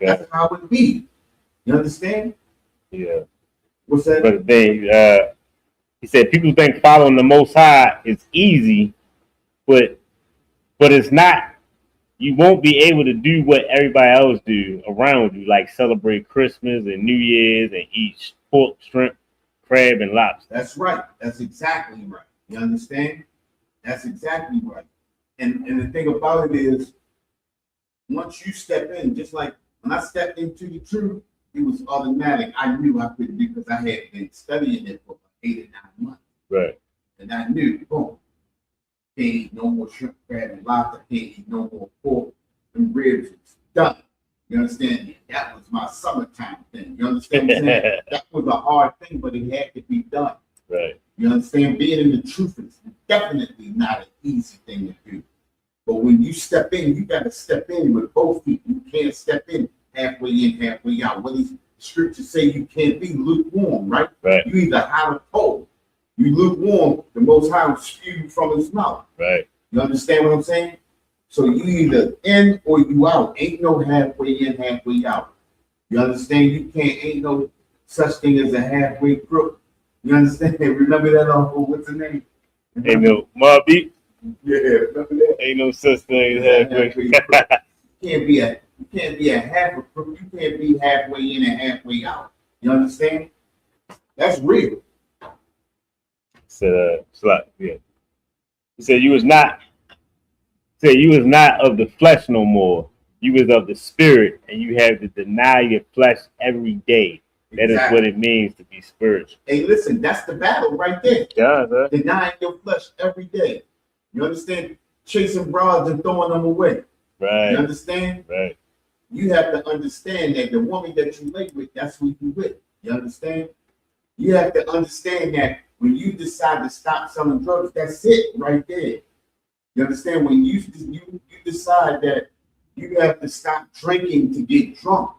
That's how it be. You understand? Yeah. What's that? But he said people think following the Most High is easy, but it's not. You won't be able to do what everybody else do around you, like celebrate Christmas and New Year's and eat pork, shrimp, crab, and lobster. That's right. That's exactly right. You understand? That's exactly right. And the thing about it is, once you step in, just like when I stepped into the truth, it was automatic. I knew I could do because I had been studying it for 8 or 9 months. Right. And I knew, boom, can't eat no more shrimp, crab, and lobster. Can't eat no more pork and ribs. It's done. You understand? That was my summertime thing. You understand what I'm saying? That was a hard thing, but it had to be done. Right. You understand? Being in the truth is definitely not an easy thing to do. But when you step in, you got to step in with both feet. You can't step in, halfway out. What these scriptures say you can't be lukewarm, right? Right. You either hot or cold. You lukewarm, the Most High will spew you from his mouth. Right. You understand what I'm saying? So you either in or you out. Ain't no halfway in, halfway out. You understand? You can't, ain't no such thing as a halfway crook. You understand? Remember that what's the name? Ain't no Mobby. Yeah, remember that? Ain't no such thing as halfway. You can't be a half a crook. You can't be halfway in and halfway out. You understand? That's real. Said yeah. He said you was not of the flesh no more. You was of the spirit, and you have to deny your flesh every day. That is what it means to be spiritual. Hey, listen, that's the battle right there. Yeah, sir. Denying your flesh every day. You understand? Chasing broads and throwing them away. Right. You understand? Right. You have to understand that the woman that you lay with, that's who you with. You understand? You have to understand that when you decide to stop selling drugs, that's it right there. You understand? When you decide that you have to stop drinking to get drunk.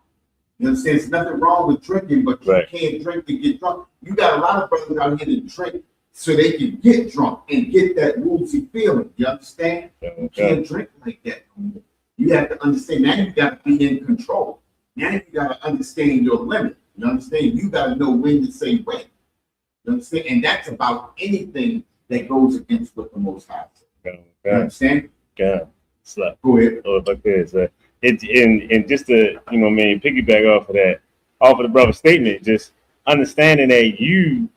You understand? There's nothing wrong with drinking, but you can't drink to get drunk. You got a lot of brothers out here to drink so they can get drunk and get that woozy feeling. You understand? You can't drink like that no more. You have to understand. Now you got to be in control. Now you got to understand your limit. You understand? You got to know when to say when. You understand? And that's about anything that goes against what the Most High says. You understand? Yeah. Go ahead. Oh, if I could, sir. It's and just to piggyback off of the brother's statement, just understanding that you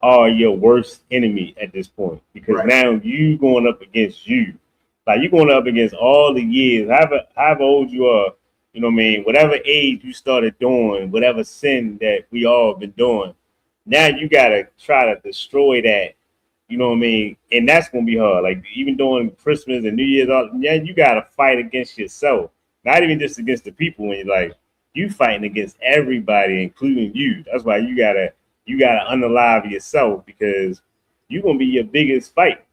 are your worst enemy at this point, because now you going up against you, like you're going up against all the years, however old you are, you know what I mean, whatever age you started doing, whatever sin that we all been doing, now you gotta try to destroy that. You know what I mean? And that's gonna be hard. Like even during Christmas and New Year's, yeah, you gotta fight against yourself. Not even just against the people. When you're like you fighting against everybody, including you. That's why you gotta unalive yourself because you're gonna be your biggest fight.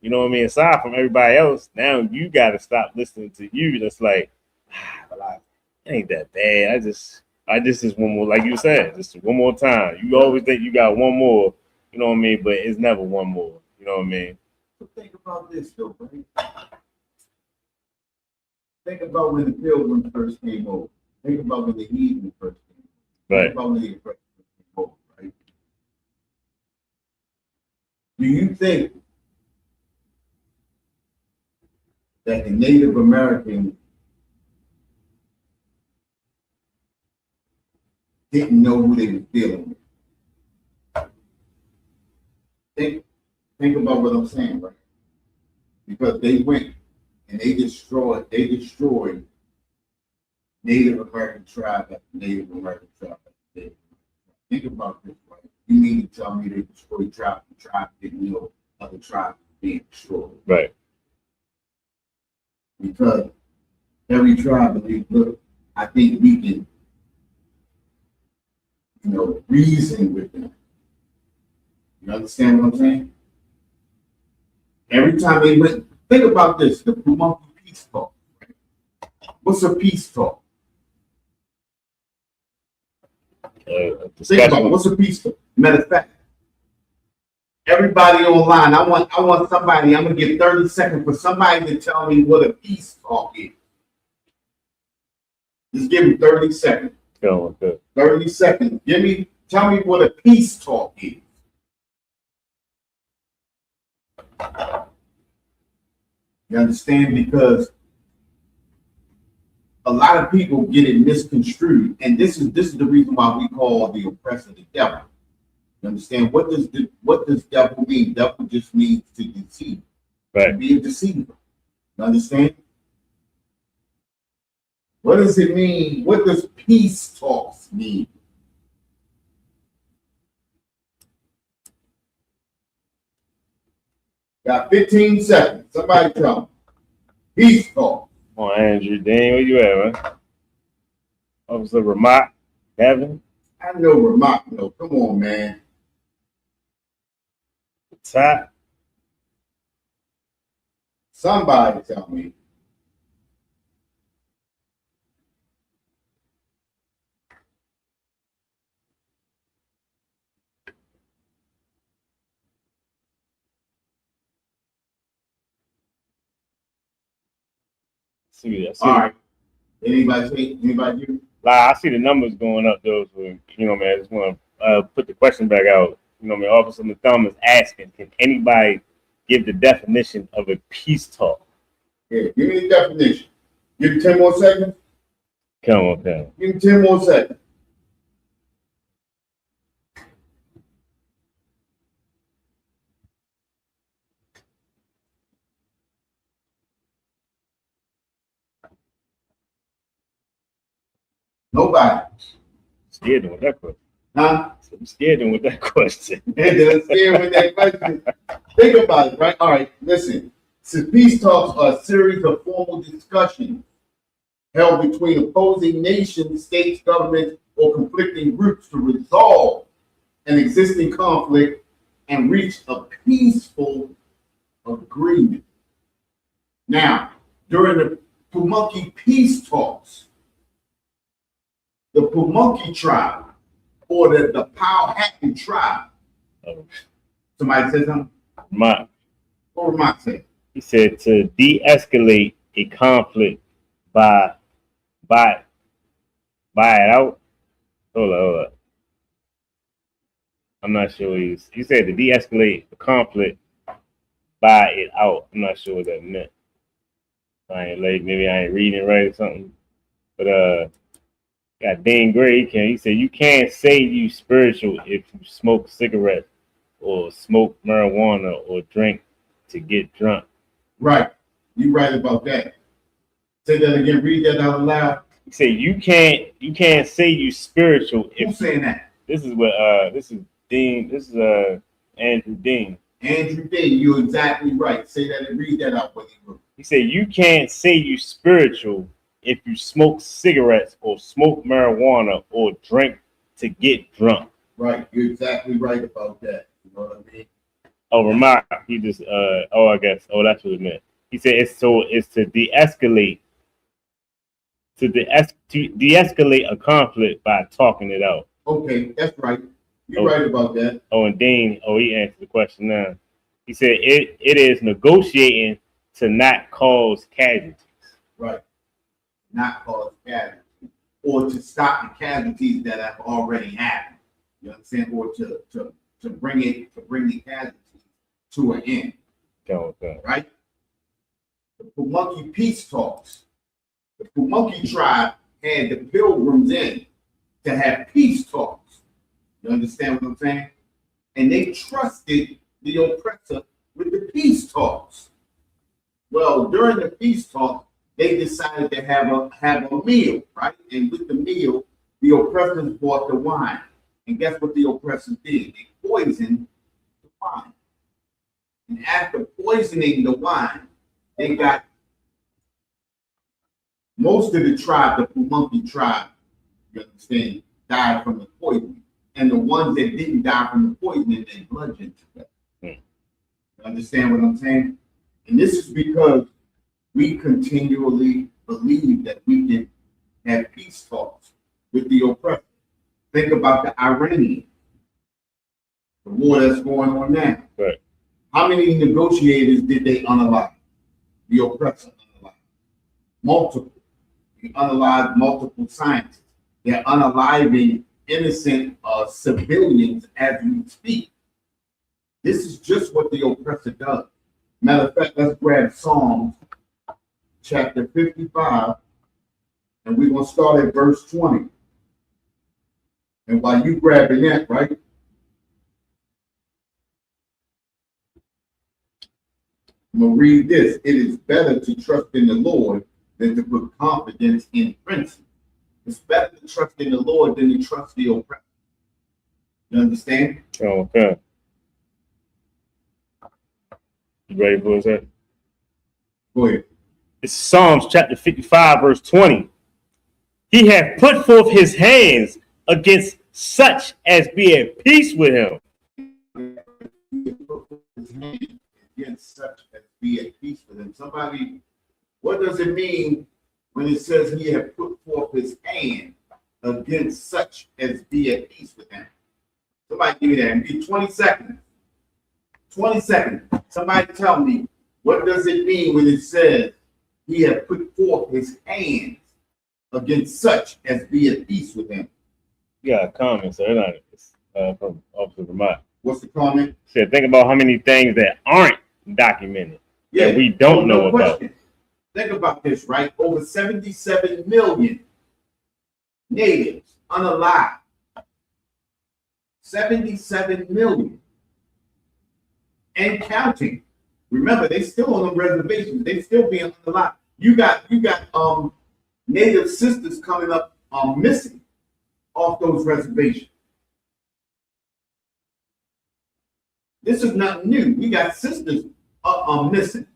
You know what I mean? Aside from everybody else, now you gotta stop listening to you. That's like, it ain't that bad. I just is one more, like you said, just one more time. You always think you got one more, you know what I mean? But it's never one more. You know what I mean? So think about this, though, right? Think about when the Pilgrims first came over. Think about when the heathen first came over. Right. Think about when the oppressors came over, right? Do you think that the Native Americans didn't know who they were dealing with? Think about what I'm saying, right? Because they went and they destroyed Native American tribe after Native American tribe after Native American tribe. Think about this, right? You mean to tell me they destroyed tribe and tribe didn't know other tribes were being destroyed? Right. Because every tribe believed, look, I think we can, reason with them. You understand what I'm saying? Every time they went, think about this, the Pamunkey peace talk. What's a peace talk? Think about it. What's a peace talk? Matter of fact, everybody online, I want somebody, I'm gonna give 30 seconds for somebody to tell me what a peace talk is. Just give me 30 seconds. Go on, 30 seconds. Tell me what a peace talk is. You understand? Because a lot of people get it misconstrued, and this is the reason why we call the oppressor the devil. You understand? What does devil mean? Devil just means to deceive. Right. To be a deceiver. You understand? What does it mean? What does peace talks mean? Got 15 seconds. Somebody tell me. Peace talk. Come on, Andrew. Dang, where you at, man? Officer Ramat, Kevin. I know Ramat. No, come on, man. Top. Somebody tell me. All right. Anybody? I see the numbers going up, though. So, man, I just want to put the question back out. Man, Officer Thumb is asking, can anybody give the definition of a peace talk? Yeah, give me the definition. Give me 10 more seconds. Come on, Give me 10 more seconds. Nobody. Scared him with that question. Huh? I'm scared him with that question. Scared with that question. Think about it, right? All right, listen. So peace talks are a series of formal discussions held between opposing nations, states, governments, or conflicting groups to resolve an existing conflict and reach a peaceful agreement. Now, during the Pamunkey peace talks, the Pamunkey tribe, or the Powhatan tribe. Somebody said something? What Ramat said? He said to de-escalate a conflict by it out. Hold up. I'm not sure he said to de-escalate the conflict by it out. I'm not sure what that meant. Maybe I ain't reading it right or something. But got Dane Gray. He said you can't say you spiritual if you smoke cigarettes or smoke marijuana or drink to get drunk. Right. You right about that. Say that again. Read that out loud. He said you can't say you spiritual if Who's saying that? this is what this is Dean, this is Andrew Dean. Andrew Dean, you're exactly right. Say that and read that out what he wrote. He said you can't say you spiritual if you smoke cigarettes or smoke marijuana or drink to get drunk. Right, you're exactly right about that. You know what I mean? Oh, Ramar, he just I guess that's what it meant. He said it's to de-escalate de-escalate a conflict by talking it out. Okay, that's right. You're right about that. Oh, and Dean, he answered the question now. He said it is negotiating to not cause casualties. Right. Not cause casualties. Or to stop the casualties that have already happened. You understand? Or to bring the casualties to an end. Okay. Right? The Pamunkey peace talks. The Pamunkey tribe had the pilgrims in to have peace talks. You understand what I'm saying? And they trusted the oppressor with the peace talks. Well, during the peace talk, they decided to have a meal, right? And with the meal, the oppressors brought the wine. And guess what the oppressors did? They poisoned the wine. And after poisoning the wine, they got most of the tribe, the Pamunkey tribe, you understand, died from the poisoning. And the ones that didn't die from the poisoning, they bludgeoned to death. You understand what I'm saying? And this is because we continually believe that we can have peace talks with the oppressor. Think about the Iranian, the war that's going on now. Right. How many negotiators did they unalive? The oppressor unalive. Multiple. They unalive multiple scientists. They're unaliving innocent civilians as we speak. This is just what the oppressor does. Matter of fact, let's grab Psalms chapter 55, and we're going to start at verse 20. And while you grabbing that, right? I'm going to read this. It is better to trust in the Lord than to put confidence in princes. It's better to trust in the Lord than to trust the oppressor. You understand? Okay. You ready for that? Go ahead. It's Psalms chapter 55, verse 20. He hath put forth his hands against such as be at peace with him. Against such as be at peace with him. Somebody, what does it mean when it says he had put forth his hand against such as be at peace with him? Somebody give me that and give 20 seconds. 20 seconds. Somebody tell me, what does it mean when it says he had put forth his hands against such as be at peace with him? You got a comment, so it's from Officer Vermont. What's the comment? Said, think about how many things that aren't documented that we don't know about. Think about this, right? Over 77 million natives unalive. 77 million. And counting. Remember, they still on the reservations. They still being unalive. You got native sisters coming up missing off those reservations. This is nothing new. We got sisters missing.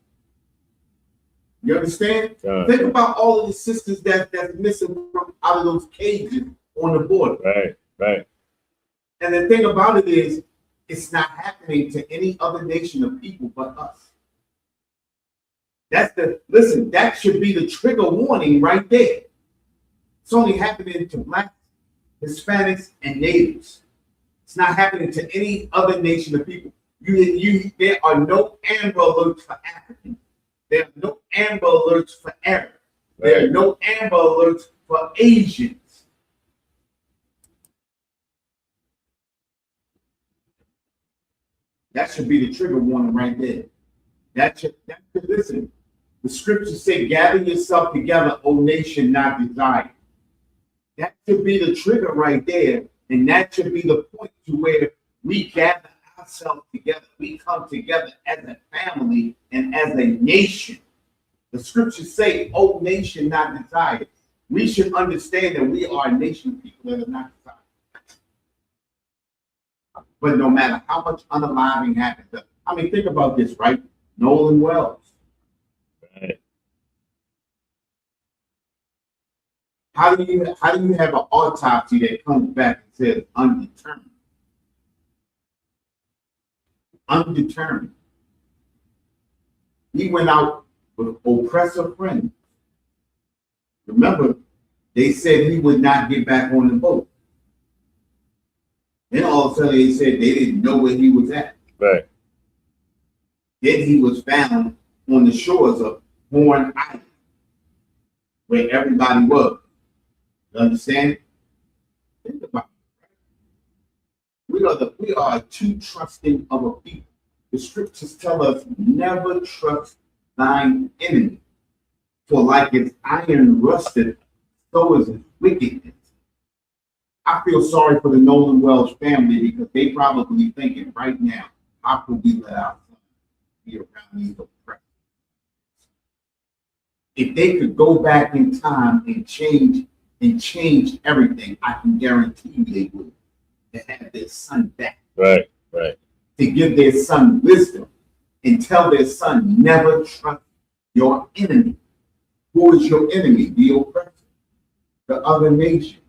You understand? Think about all of the sisters that's missing from out of those cages on the border. Right. And the thing about it is, it's not happening to any other nation of people but us. That should be the trigger warning right there. It's only happening to Blacks, Hispanics, and natives. It's not happening to any other nation of people. There are no Amber Alerts for Africans. There are no Amber Alerts for Arabs. There are no Amber Alerts for Asians. That should be the trigger warning right there. Listen, the scriptures say, gather yourself together, O nation not desired. That should be the trigger right there. And that should be the point to where we gather ourselves together. We come together as a family and as a nation. The scriptures say, O nation not desired. We should understand that we are a nation of people that are not decided. But no matter how much unaliving happens, I mean, think about this, right? Nolan Wells. Right. How do you have an autopsy that comes back and says undetermined? Undetermined. He went out with oppressive friends. Remember, they said he would not get back on the boat. Then all of a sudden they said they didn't know where he was at. Right. Then he was found on the shores of Horn Island, where everybody was. You understand? Think about it. We are too trusting of a people. The scriptures tell us never trust thine enemy. For like as iron rusted, so is his wickedness. I feel sorry for the Nolan Wells family because they probably thinking right now, how could we let our son be around these oppressors? If they could go back in time and change everything, I can guarantee you they would. To have their son back. Right, right. To give their son wisdom and tell their son, never trust your enemy. Who is your enemy? The oppressor, the other nation.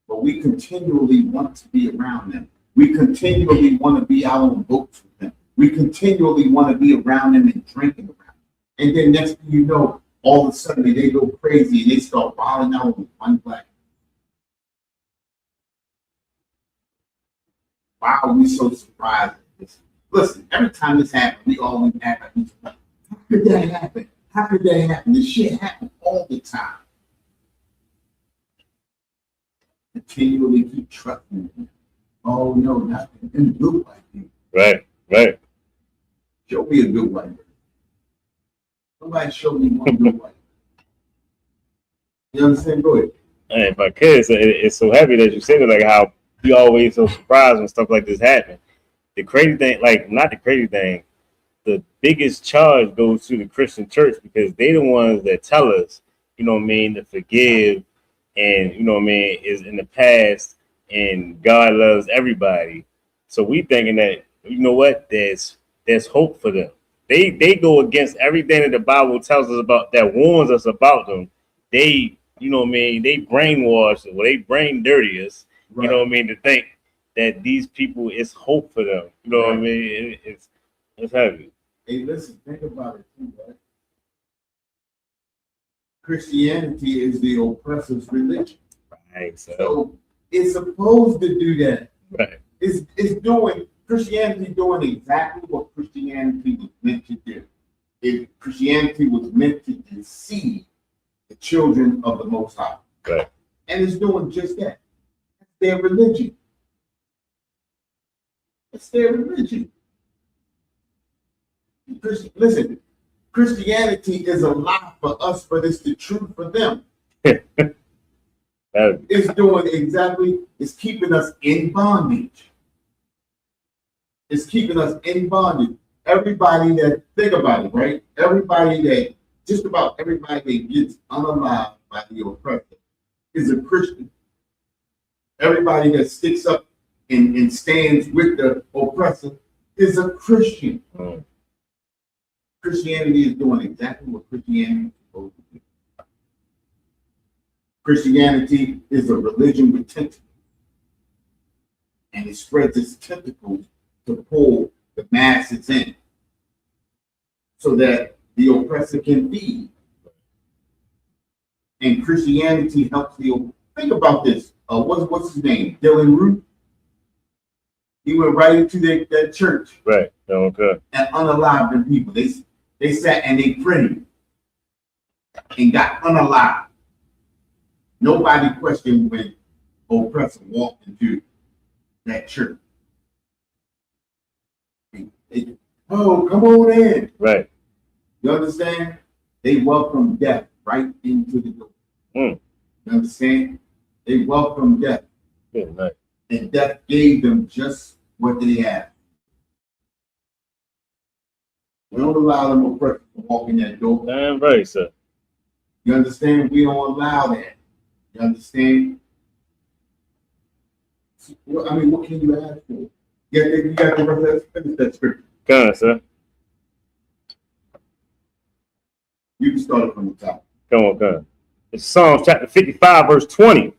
But we continually want to be around them. We continually want to be out on boats with them. We continually want to be around them and drinking around them. And then next thing you know, all of a sudden they go crazy and they start wilding out with one black. Why are we so surprised at this? Listen, every time this happens, we always act like this. How could that happen? How could that happen? This shit happens all the time. Continually keep trusting him. Oh no, not in blue white people. Right, right. Show me a good white person. Nobody show me one good white. You understand? Go ahead. And if I could, it's so heavy that you said it, like how you always so surprised when stuff like this happen. The crazy thing, like not the crazy thing, the biggest charge goes to the Christian church because they the ones that tell us, you know what I mean, to forgive and you know what I mean is in the past and God loves everybody. So we thinking that you know what, there's hope for them. They go against everything that the Bible tells us about that warns us about them. They you know what I mean, they brainwash us, or they brain dirty us. Right. You know what I mean? To think that these people, it's hope for them. You know what I mean? It's heavy. Hey, listen, think about it too, right? Christianity is the oppressor's religion. Right. So it's supposed to do that. Right. It's doing Christianity doing exactly what Christianity was meant to do. Christianity was meant to deceive the children of the Most High. Right. And it's doing just that. Their religion. It's their religion. Listen, Christianity is a lie for us, but it's the truth for them. It's doing exactly, it's keeping us in bondage. It's keeping us in bondage. Everybody that, think about it, right? Just about everybody that gets unalive by the oppressor is a Christian. Everybody that sticks up and stands with the oppressor is a Christian. Mm. Christianity is doing exactly what Christianity is supposed to do. Christianity is a religion with tentacles. And it spreads its tentacles to pull the masses in so that the oppressor can feed. And Christianity helps the. Think about this. What's his name? Dylan Root. He went right into that church. Right. Okay. And unalived them people. They sat and they prayed and got unalived. Nobody questioned when oppressor walked into that church. Oh, come on in. Right. You understand? They welcomed death right into the door. Mm. You understand? They welcomed death. Yeah, right. And death gave them just what they had. We don't allow them oppressors to walk in that door. Damn right, sir. You understand? We don't allow that. You understand? Well, I mean, what can you ask for? Yeah, you got the rest of that, finish that scripture. Come on, sir. You can start it from the top. Come on, come on. It's Psalms chapter 55, verse 20.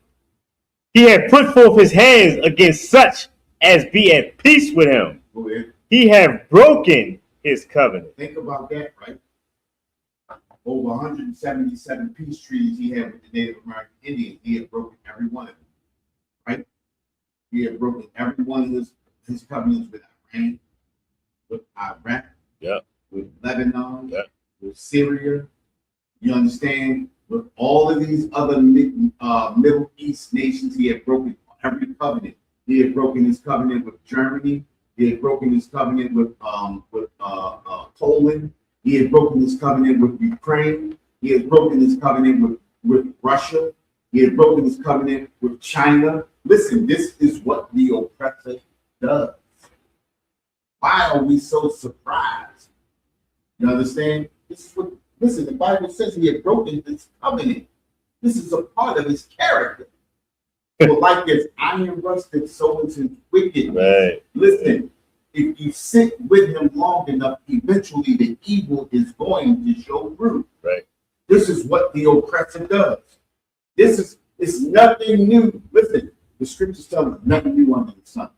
He had put forth his hands against such as be at peace with him. Go ahead. He had broken his covenant. Think about that, right? Over 177 peace treaties he had with the Native American Indians. He had broken every one of them, right? He had broken every one of his covenants with Iran, with Iraq, Yep. with Lebanon, Yep. with Syria. You understand? With all of these other Middle East nations, he had broken every covenant. He had broken his covenant with Germany. He had broken his covenant with Poland. He had broken his covenant with Ukraine. He had broken his covenant with Russia. He had broken his covenant with China. Listen, this is what the oppressor does. Why are we so surprised? You understand? This is what, listen, the Bible says he had broken this covenant. This is a part of his character. So like this iron rusted, so is his wickedness. Right. Listen, if you sit with him long enough, eventually the evil is going to show through. Right. This is what the oppressor does. It's nothing new. Listen, the scriptures tell us nothing new under the sun.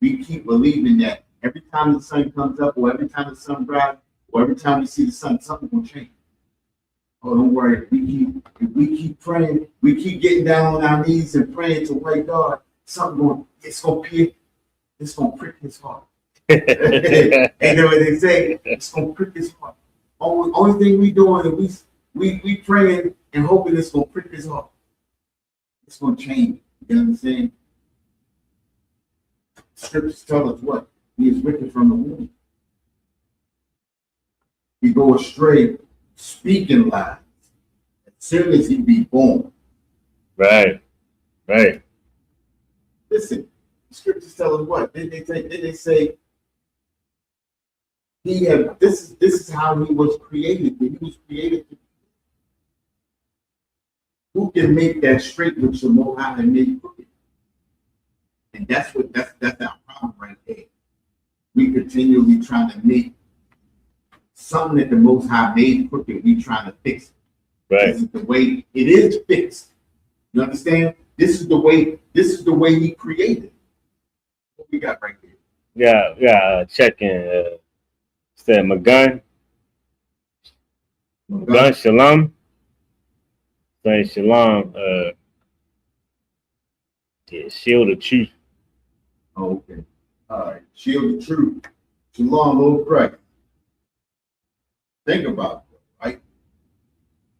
We keep believing that every time the sun comes up, or every time the sun rises, or every time we see the sun, something will change. Oh, don't worry. If we keep praying, we keep getting down on our knees and praying to white God, it's gonna prick his heart. And then what they say, it's gonna prick his heart. Only thing we doing is we praying and hoping it's gonna prick his heart. It's gonna change. You know what I'm saying? Scriptures tell us what? He is wicked from the womb. He go astray, speaking lies. As soon as he be born. Right. Right. Listen, the scriptures tell us what? They say this is how he was created. When he was created, who can make that straight which the Most High made crooked? And that's our problem right there. We continually trying to make something that the Most High made crooked. We trying to fix it. Right. This is the way it is fixed. You understand? This is the way he created. What we got right there? Yeah, checking. Said Magun Shalom. Saying Shalom. Shield of Truth. Oh, okay. All right. Shield of Truth. Shalom, Lord Christ. Think about it, right?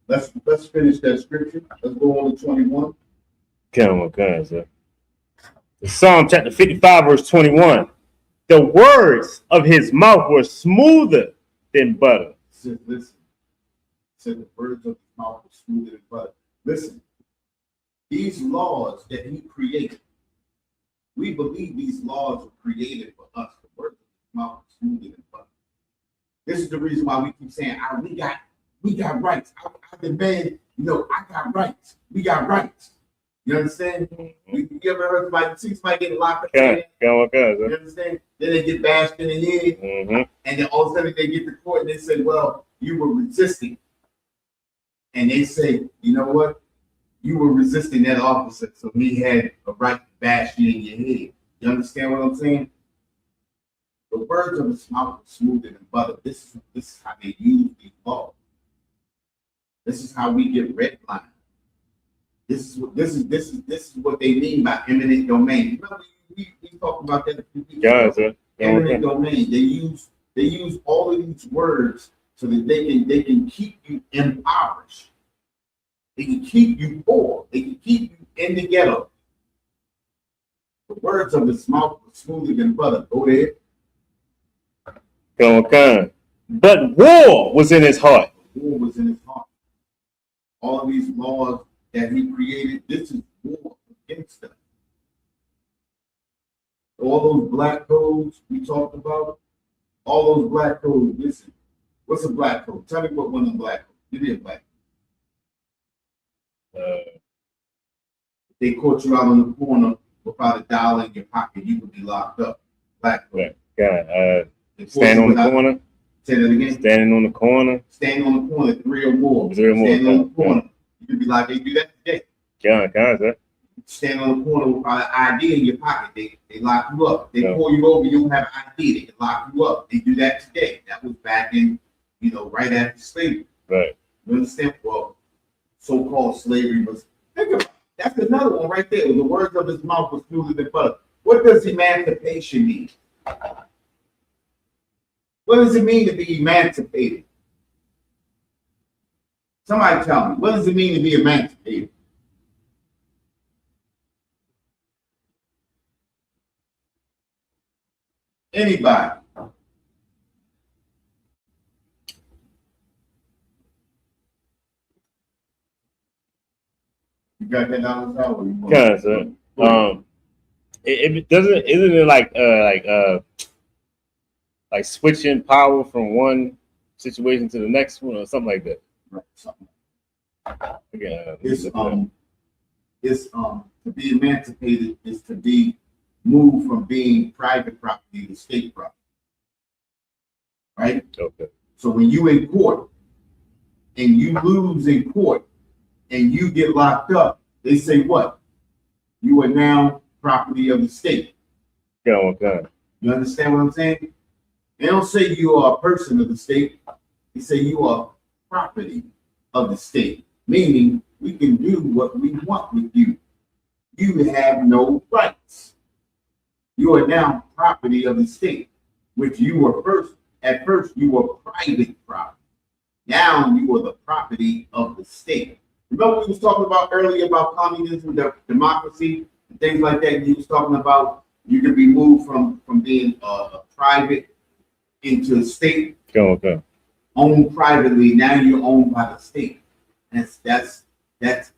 Let's finish that scripture. Let's go on to 21. Come on, sir. Psalm chapter 55, verse 21. The words of his mouth were smoother than butter. Listen. Said the words of his mouth were smoother than butter. Listen. These laws that he created, we believe these laws were created for us. The words of his mouth were smoother than butter. This is the reason why we keep saying, we got rights. I demand, I got rights. We got rights. You understand? You ever heard somebody getting locked up? You understand? Then they get bashed in the head, and then all of a sudden they get to court and they say, well, you were resisting. And they say, you know what? You were resisting that officer, so he had a right to bash you in your head. You understand what I'm saying? The words of his mouth are smoother than butter. This is how they use these laws. This is how we get redlined. This is what they mean by eminent domain. Remember, we talked about that a few weeks ago. Eminent domain. They use all of these words so that they can keep you impoverished. They can keep you poor. They can keep you in the ghetto. The words of his mouth are smoother than butter. Go there. But war was in his heart. War was in his heart. All of these laws that he created, this is war against us. All those black codes we talked about, all those black codes, listen, what's a black code? Tell me what one of the black codes. Give me a black code. They caught you out on the corner without $1 in your pocket, you could be locked up. Black folk. Yeah. They caught Stand you on the without- corner. Say that again. Standing on the corner. Stand on the corner, 3 or more. Three or more, Stand on the yeah. corner. You could be like, they do that today. Sir. Stand on the corner without an ID in your pocket. They lock you up. They Yeah. pull you over, you don't have an ID, they can lock you up. They do that today. That was back in, right after slavery. Right. You understand? Well, so-called slavery was, think about it. That's another one right there. The words of his mouth was smoother than butter. What does emancipation mean? What does it mean to be emancipated? Somebody tell me, what does it mean to be emancipated? Anybody? You got that down out? Sir. It doesn't. Isn't it like switching power from one situation to the next one or something like that? Right, something. Yeah. It's to be emancipated is to be moved from being private property to state property. Right? Okay. So when you in court and you lose in court and you get locked up, they say what? You are now property of the state. Okay. You understand what I'm saying? They don't say you are a person of the state. They say you are property of the state, meaning we can do what we want with you. You have no rights. You are now property of the state, which you were first. At first, you were private property. Now you are the property of the state. Remember we was talking about earlier about communism, democracy, and things like that. And he was talking about you can be moved from being a private into state, Okay. owned privately. Now you're owned by the state. That's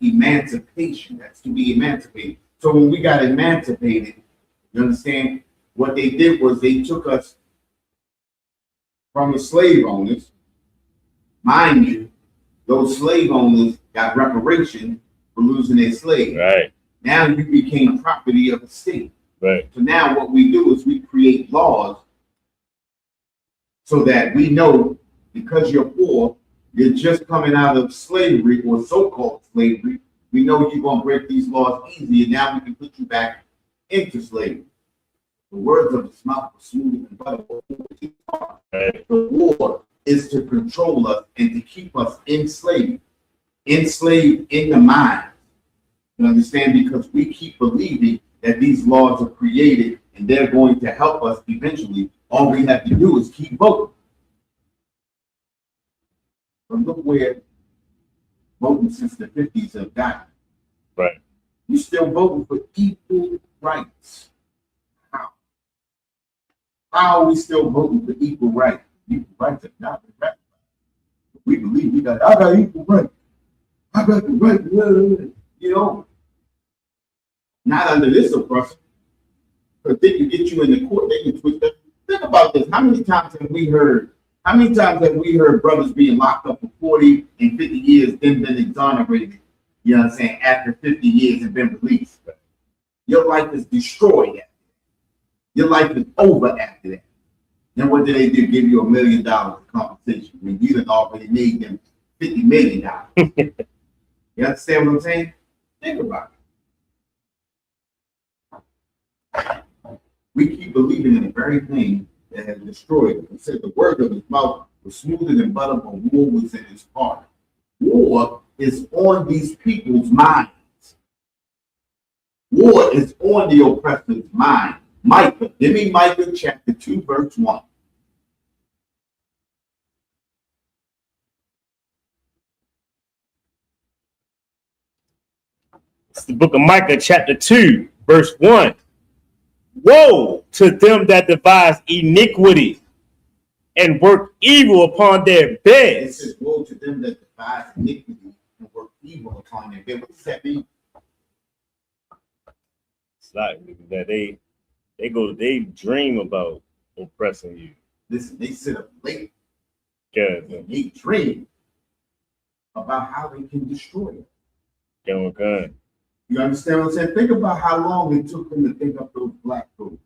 emancipation. That's to be emancipated. So when we got emancipated, you understand what they did was they took us from the slave owners. Mind you, those slave owners got reparation for losing their slaves. Right. Now you became property of the state. Right. So now what we do is we create laws so that we know because you're poor, you're just coming out of slavery or so-called slavery. We know you're going to break these laws easy, and now we can put you back into slavery. The words of his mouth were smooth and butter. Right. The war is to control us and to keep us enslaved in the mind. You understand? Because we keep believing that these laws are created and they're going to help us eventually. All we have to do is keep voting. But look where voting since the 50s have gotten. Right. You still voting for equal rights. How are we still voting for equal rights? Equal rights are not right. We believe I got equal rights. I got the right, not under this oppression. Because they can get you in the court, they can twist that. Think about this. How many times have we heard brothers being locked up for 40 and 50 years, then been exonerated, you know what I'm saying, after 50 years and been released? Your life is destroyed after that. Your life is over after that. Then what do? Give you $1 million compensation when you done already made them $50 million. You understand what I'm saying? Think about it. We keep believing in the very thing that has destroyed us. It said the word of his mouth was smoother than butter, but war was in his heart. War is on these people's minds. War is on the oppressor's mind. Micah, give me Micah chapter 2, verse 1. It's the book of Micah, chapter 2, verse 1. Woe to them that devise iniquity and work evil upon their It beds. says, woe to them that devise iniquity and work evil upon their bed. What does that mean? It's like that they dream about oppressing you. Listen, they sit up late Yeah. and they dream about how they can destroy you. Okay. You understand what I'm saying? Think about how long it took them to think up those black codes.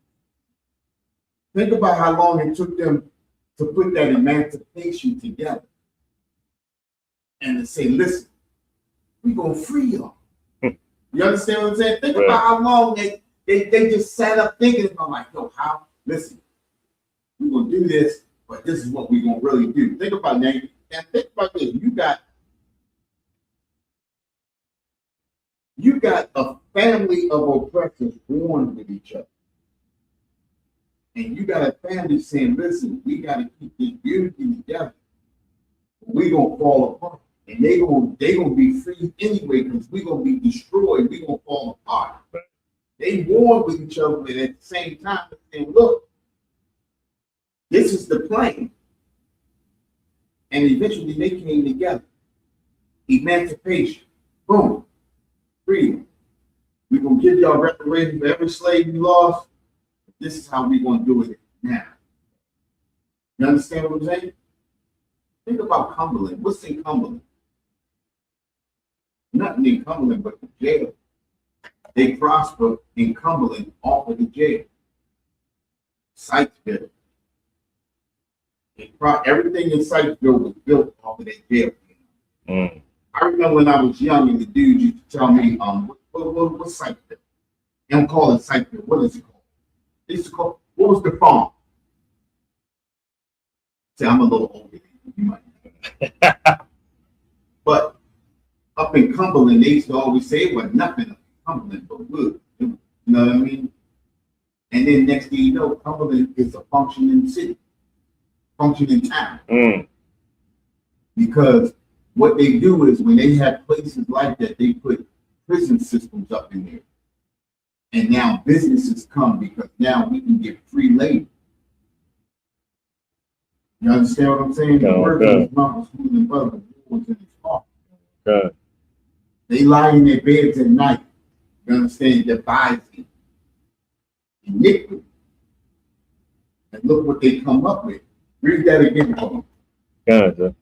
Think about how long it took them to put that emancipation together and to say, listen, we're going to free y'all. You understand what I'm saying? Think about how long they just sat up thinking about, like, yo, how, listen, we're going to do this, but this is what we're going to really do. Think about that. And think about this. You got a family of oppressors born with each other. And you got a family saying, listen, we got to keep this unity together. We're going to fall apart. And they gonna be free anyway because we're going to be destroyed. We're going to fall apart. They warned with each other, but at the same time, saying, look, this is the plan. And eventually they came together. Emancipation. Boom. Freedom. We're going to give y'all reparations for every slave you lost. This is how we're going to do it now. You understand what I'm saying? Think about Cumberland. What's in Cumberland? Nothing in Cumberland but the jail. They prosper in Cumberland off of the jail. Sykesville. Everything in Sykesville was built off of that jail. I remember when I was young and the dude used to tell me, what's Sykesville? They don't call it Sykesville. What is it called? It's called, what was the farm? See, I'm a little older than you might know. But up in Cumberland, they used to always say it was nothing up in Cumberland but wood. You know what I mean? And then next thing you know, Cumberland is a functioning city, functioning town. Because what they do is when they have places like that, they put prison systems up in there. And now businesses come because now we can get free labor. You understand what I'm saying? The workers, mama, school, and brother, was in his heart. They lie in their beds at night. You understand? Devising iniquity. And look what they come up with. Read that again for me. Gotcha.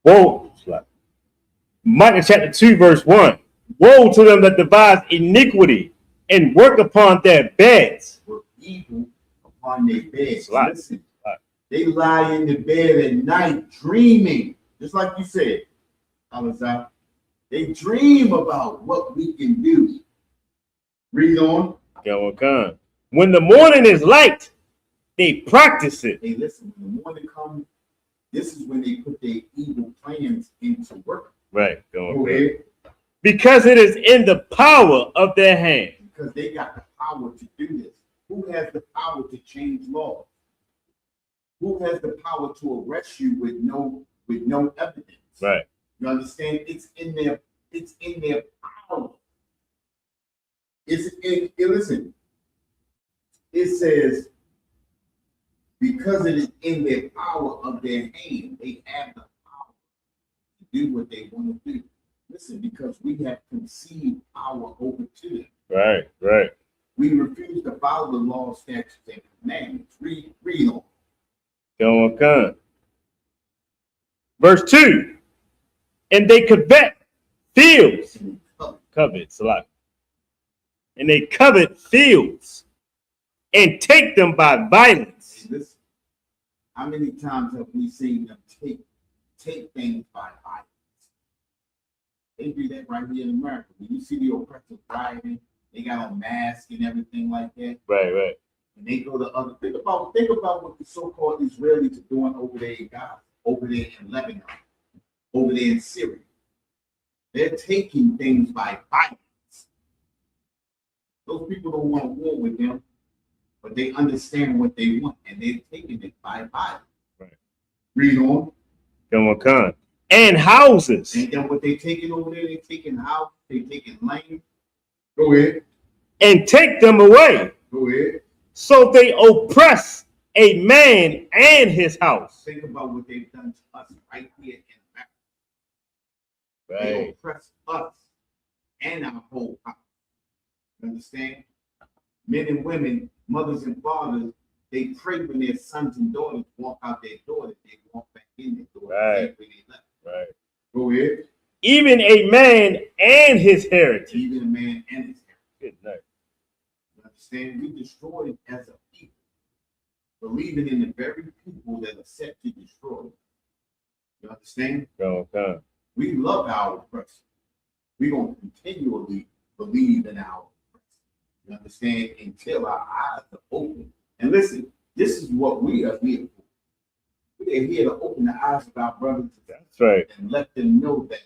Whoa. Micah chapter 2, verse 1. Woe to them that devise iniquity and work upon their beds. Work evil upon their beds. Listen, they lie in the bed at night dreaming, just like you said, Alizah. They dream about what we can do. Read on. Go on. When the morning is light, they practice it. Hey, listen, when the morning comes, this is when they put their evil plans into work. Right. Go ahead. Because it is in the power of their hand. Because they got the power to do this. Who has the power to change laws? Who has the power to arrest you with no evidence? Right. You understand? It's in their power. Listen. It says, because it is in their power of their hand, they have the power to do what they want to do. Listen, because we have conceded power over to them. Right. We refuse to follow the law, statutes, and commandments. Read on. Go on. Verse 2. And they covet fields. Covet, and they covet fields and take them by violence. Hey, listen, how many times have we seen them take things by violence? They do that right here in America. When you see the oppressors rioting, they got on masks and everything like that. Right. And they go to other. Think about what the so-called Israelis are doing over there in Gaza, over there in Lebanon, over there in Syria. They're taking things by violence. Those people don't want to war with them, but they understand what they want, and they're taking it by violence. Right. Read on. Come on. And houses. And then what they taking over there, they taking house, they taking land. Go ahead. And take them away. Go ahead. So they oppress a man and his house. Think about what they've done to us right here in America. Right. They oppress us and our whole house. You understand? Men and women, mothers and fathers, they pray when their sons and daughters walk out their door that they walk back in their door. Right. Where they left. Right. Go ahead. Even a man and his heritage. Even a man and his heritage. Good night. You understand? We destroyed as a people, believing in the very people that are set to destroy. You understand? Okay. We love our oppressor. We're going to continually believe in our oppressor. You understand? Until our eyes are open. And listen, this is what we are here for. We are here to open the eyes of our brothers. That's right. And let them know that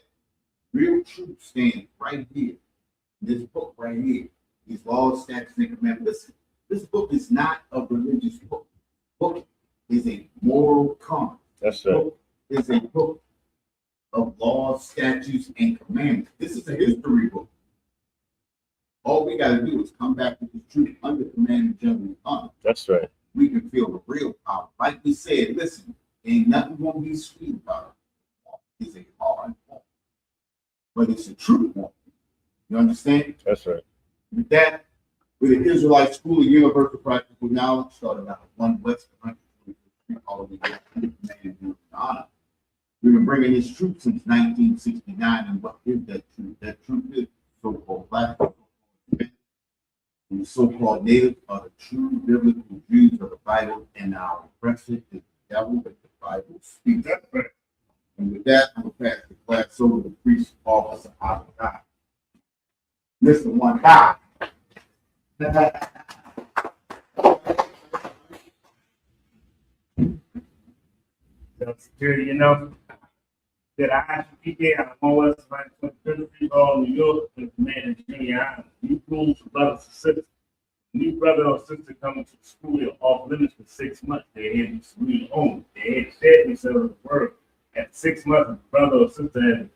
real truth stands right here. This book right here. These laws, statutes, and commandments. Listen, this book is not a religious book. Book is a moral compass. That's right. Book is a book of laws, statutes, and commandments. This is a history book. All we got to do is come back with the truth under command and general honor. That's right. We can feel the real power. Like we said, listen, ain't nothing gonna be sweet about it. It's a hard one, but it's a true one. You understand? That's right. With that, with the Israelite School of Universal Practical Knowledge, started out 1 West 123 all the way down to command and general honor. We've been bringing this truth since 1969, and what is that truth? That truth is so-called black people, and the so-called natives are the true biblical Jews of the Bible, and our oppressor is the devil that the Bible speaks. That's right. And with that, I'm going to pass the class over to the priest officer of God. Mr. One God. Security, that I should be there on West 23 Hall, New York, with the man in Junior Island. New rules for brothers and sisters. New brother or sister coming to the school, they're off limits for 6 months. They're here to school only. They're here to share themselves with the world. At 6 months, if the brother or sister has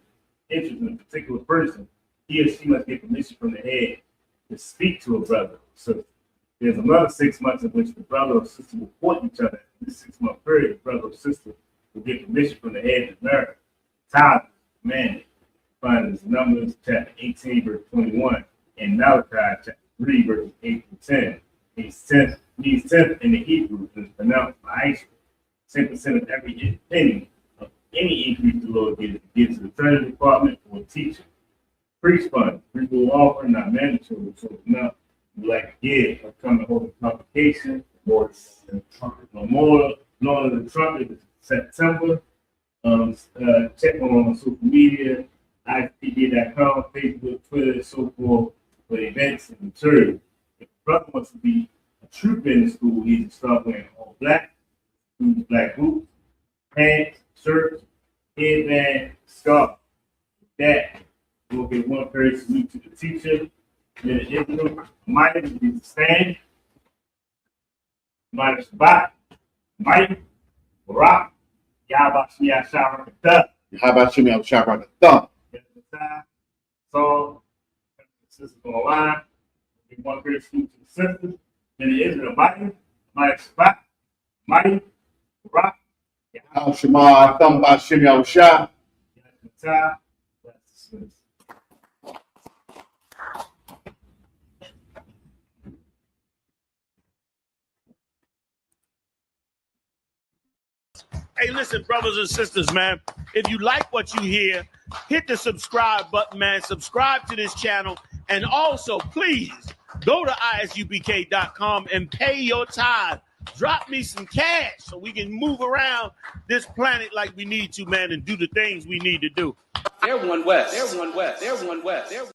interest in a particular person, he or she must get permission from the head to speak to a brother. So there's another 6 months in which the brother or sister will court each other. In this 6 month period, the brother or sister will get permission from the head to marry. Tithe commanded. Find this Numbers chapter 18, verse 21, and Malachi chapter 3, verses 8 to 10. These 10th in the Hebrew is pronounced by 10% of every penny of any increase the Lord gives to the treasury department or teacher. Priest fund, free will offering, not mandatory, so it's not like give or come to hold a convocation, or memorial, known as the trumpet is September. Check on social media, IPD.com, Facebook, Twitter, so forth, for events and material. If the brother wants to be a trooper in the school, he needs to start wearing all black, includes black boots, pants, shirts, headband, scarf. That will get one very salute to the teacher. Then the Israel might be stand, might Shabbat, might Barak, Yahba Shmiya Shara Kadah. How about Shimmy Al-Shara the thumb? So, sisters on the line, we want to salute to the sisters. Then the Israel mighty Shabbat, mighty Barak, Al-Shema, thumb by Shimmy Al-Shah. Hey, listen, brothers and sisters, man. If you like what you hear, hit the subscribe button, man. Subscribe to this channel. And also, please, go to isubk.com and pay your tithe. Drop me some cash so we can move around this planet like we need to, man, and do the things we need to do. They're one West. They're one West. They're one West. They're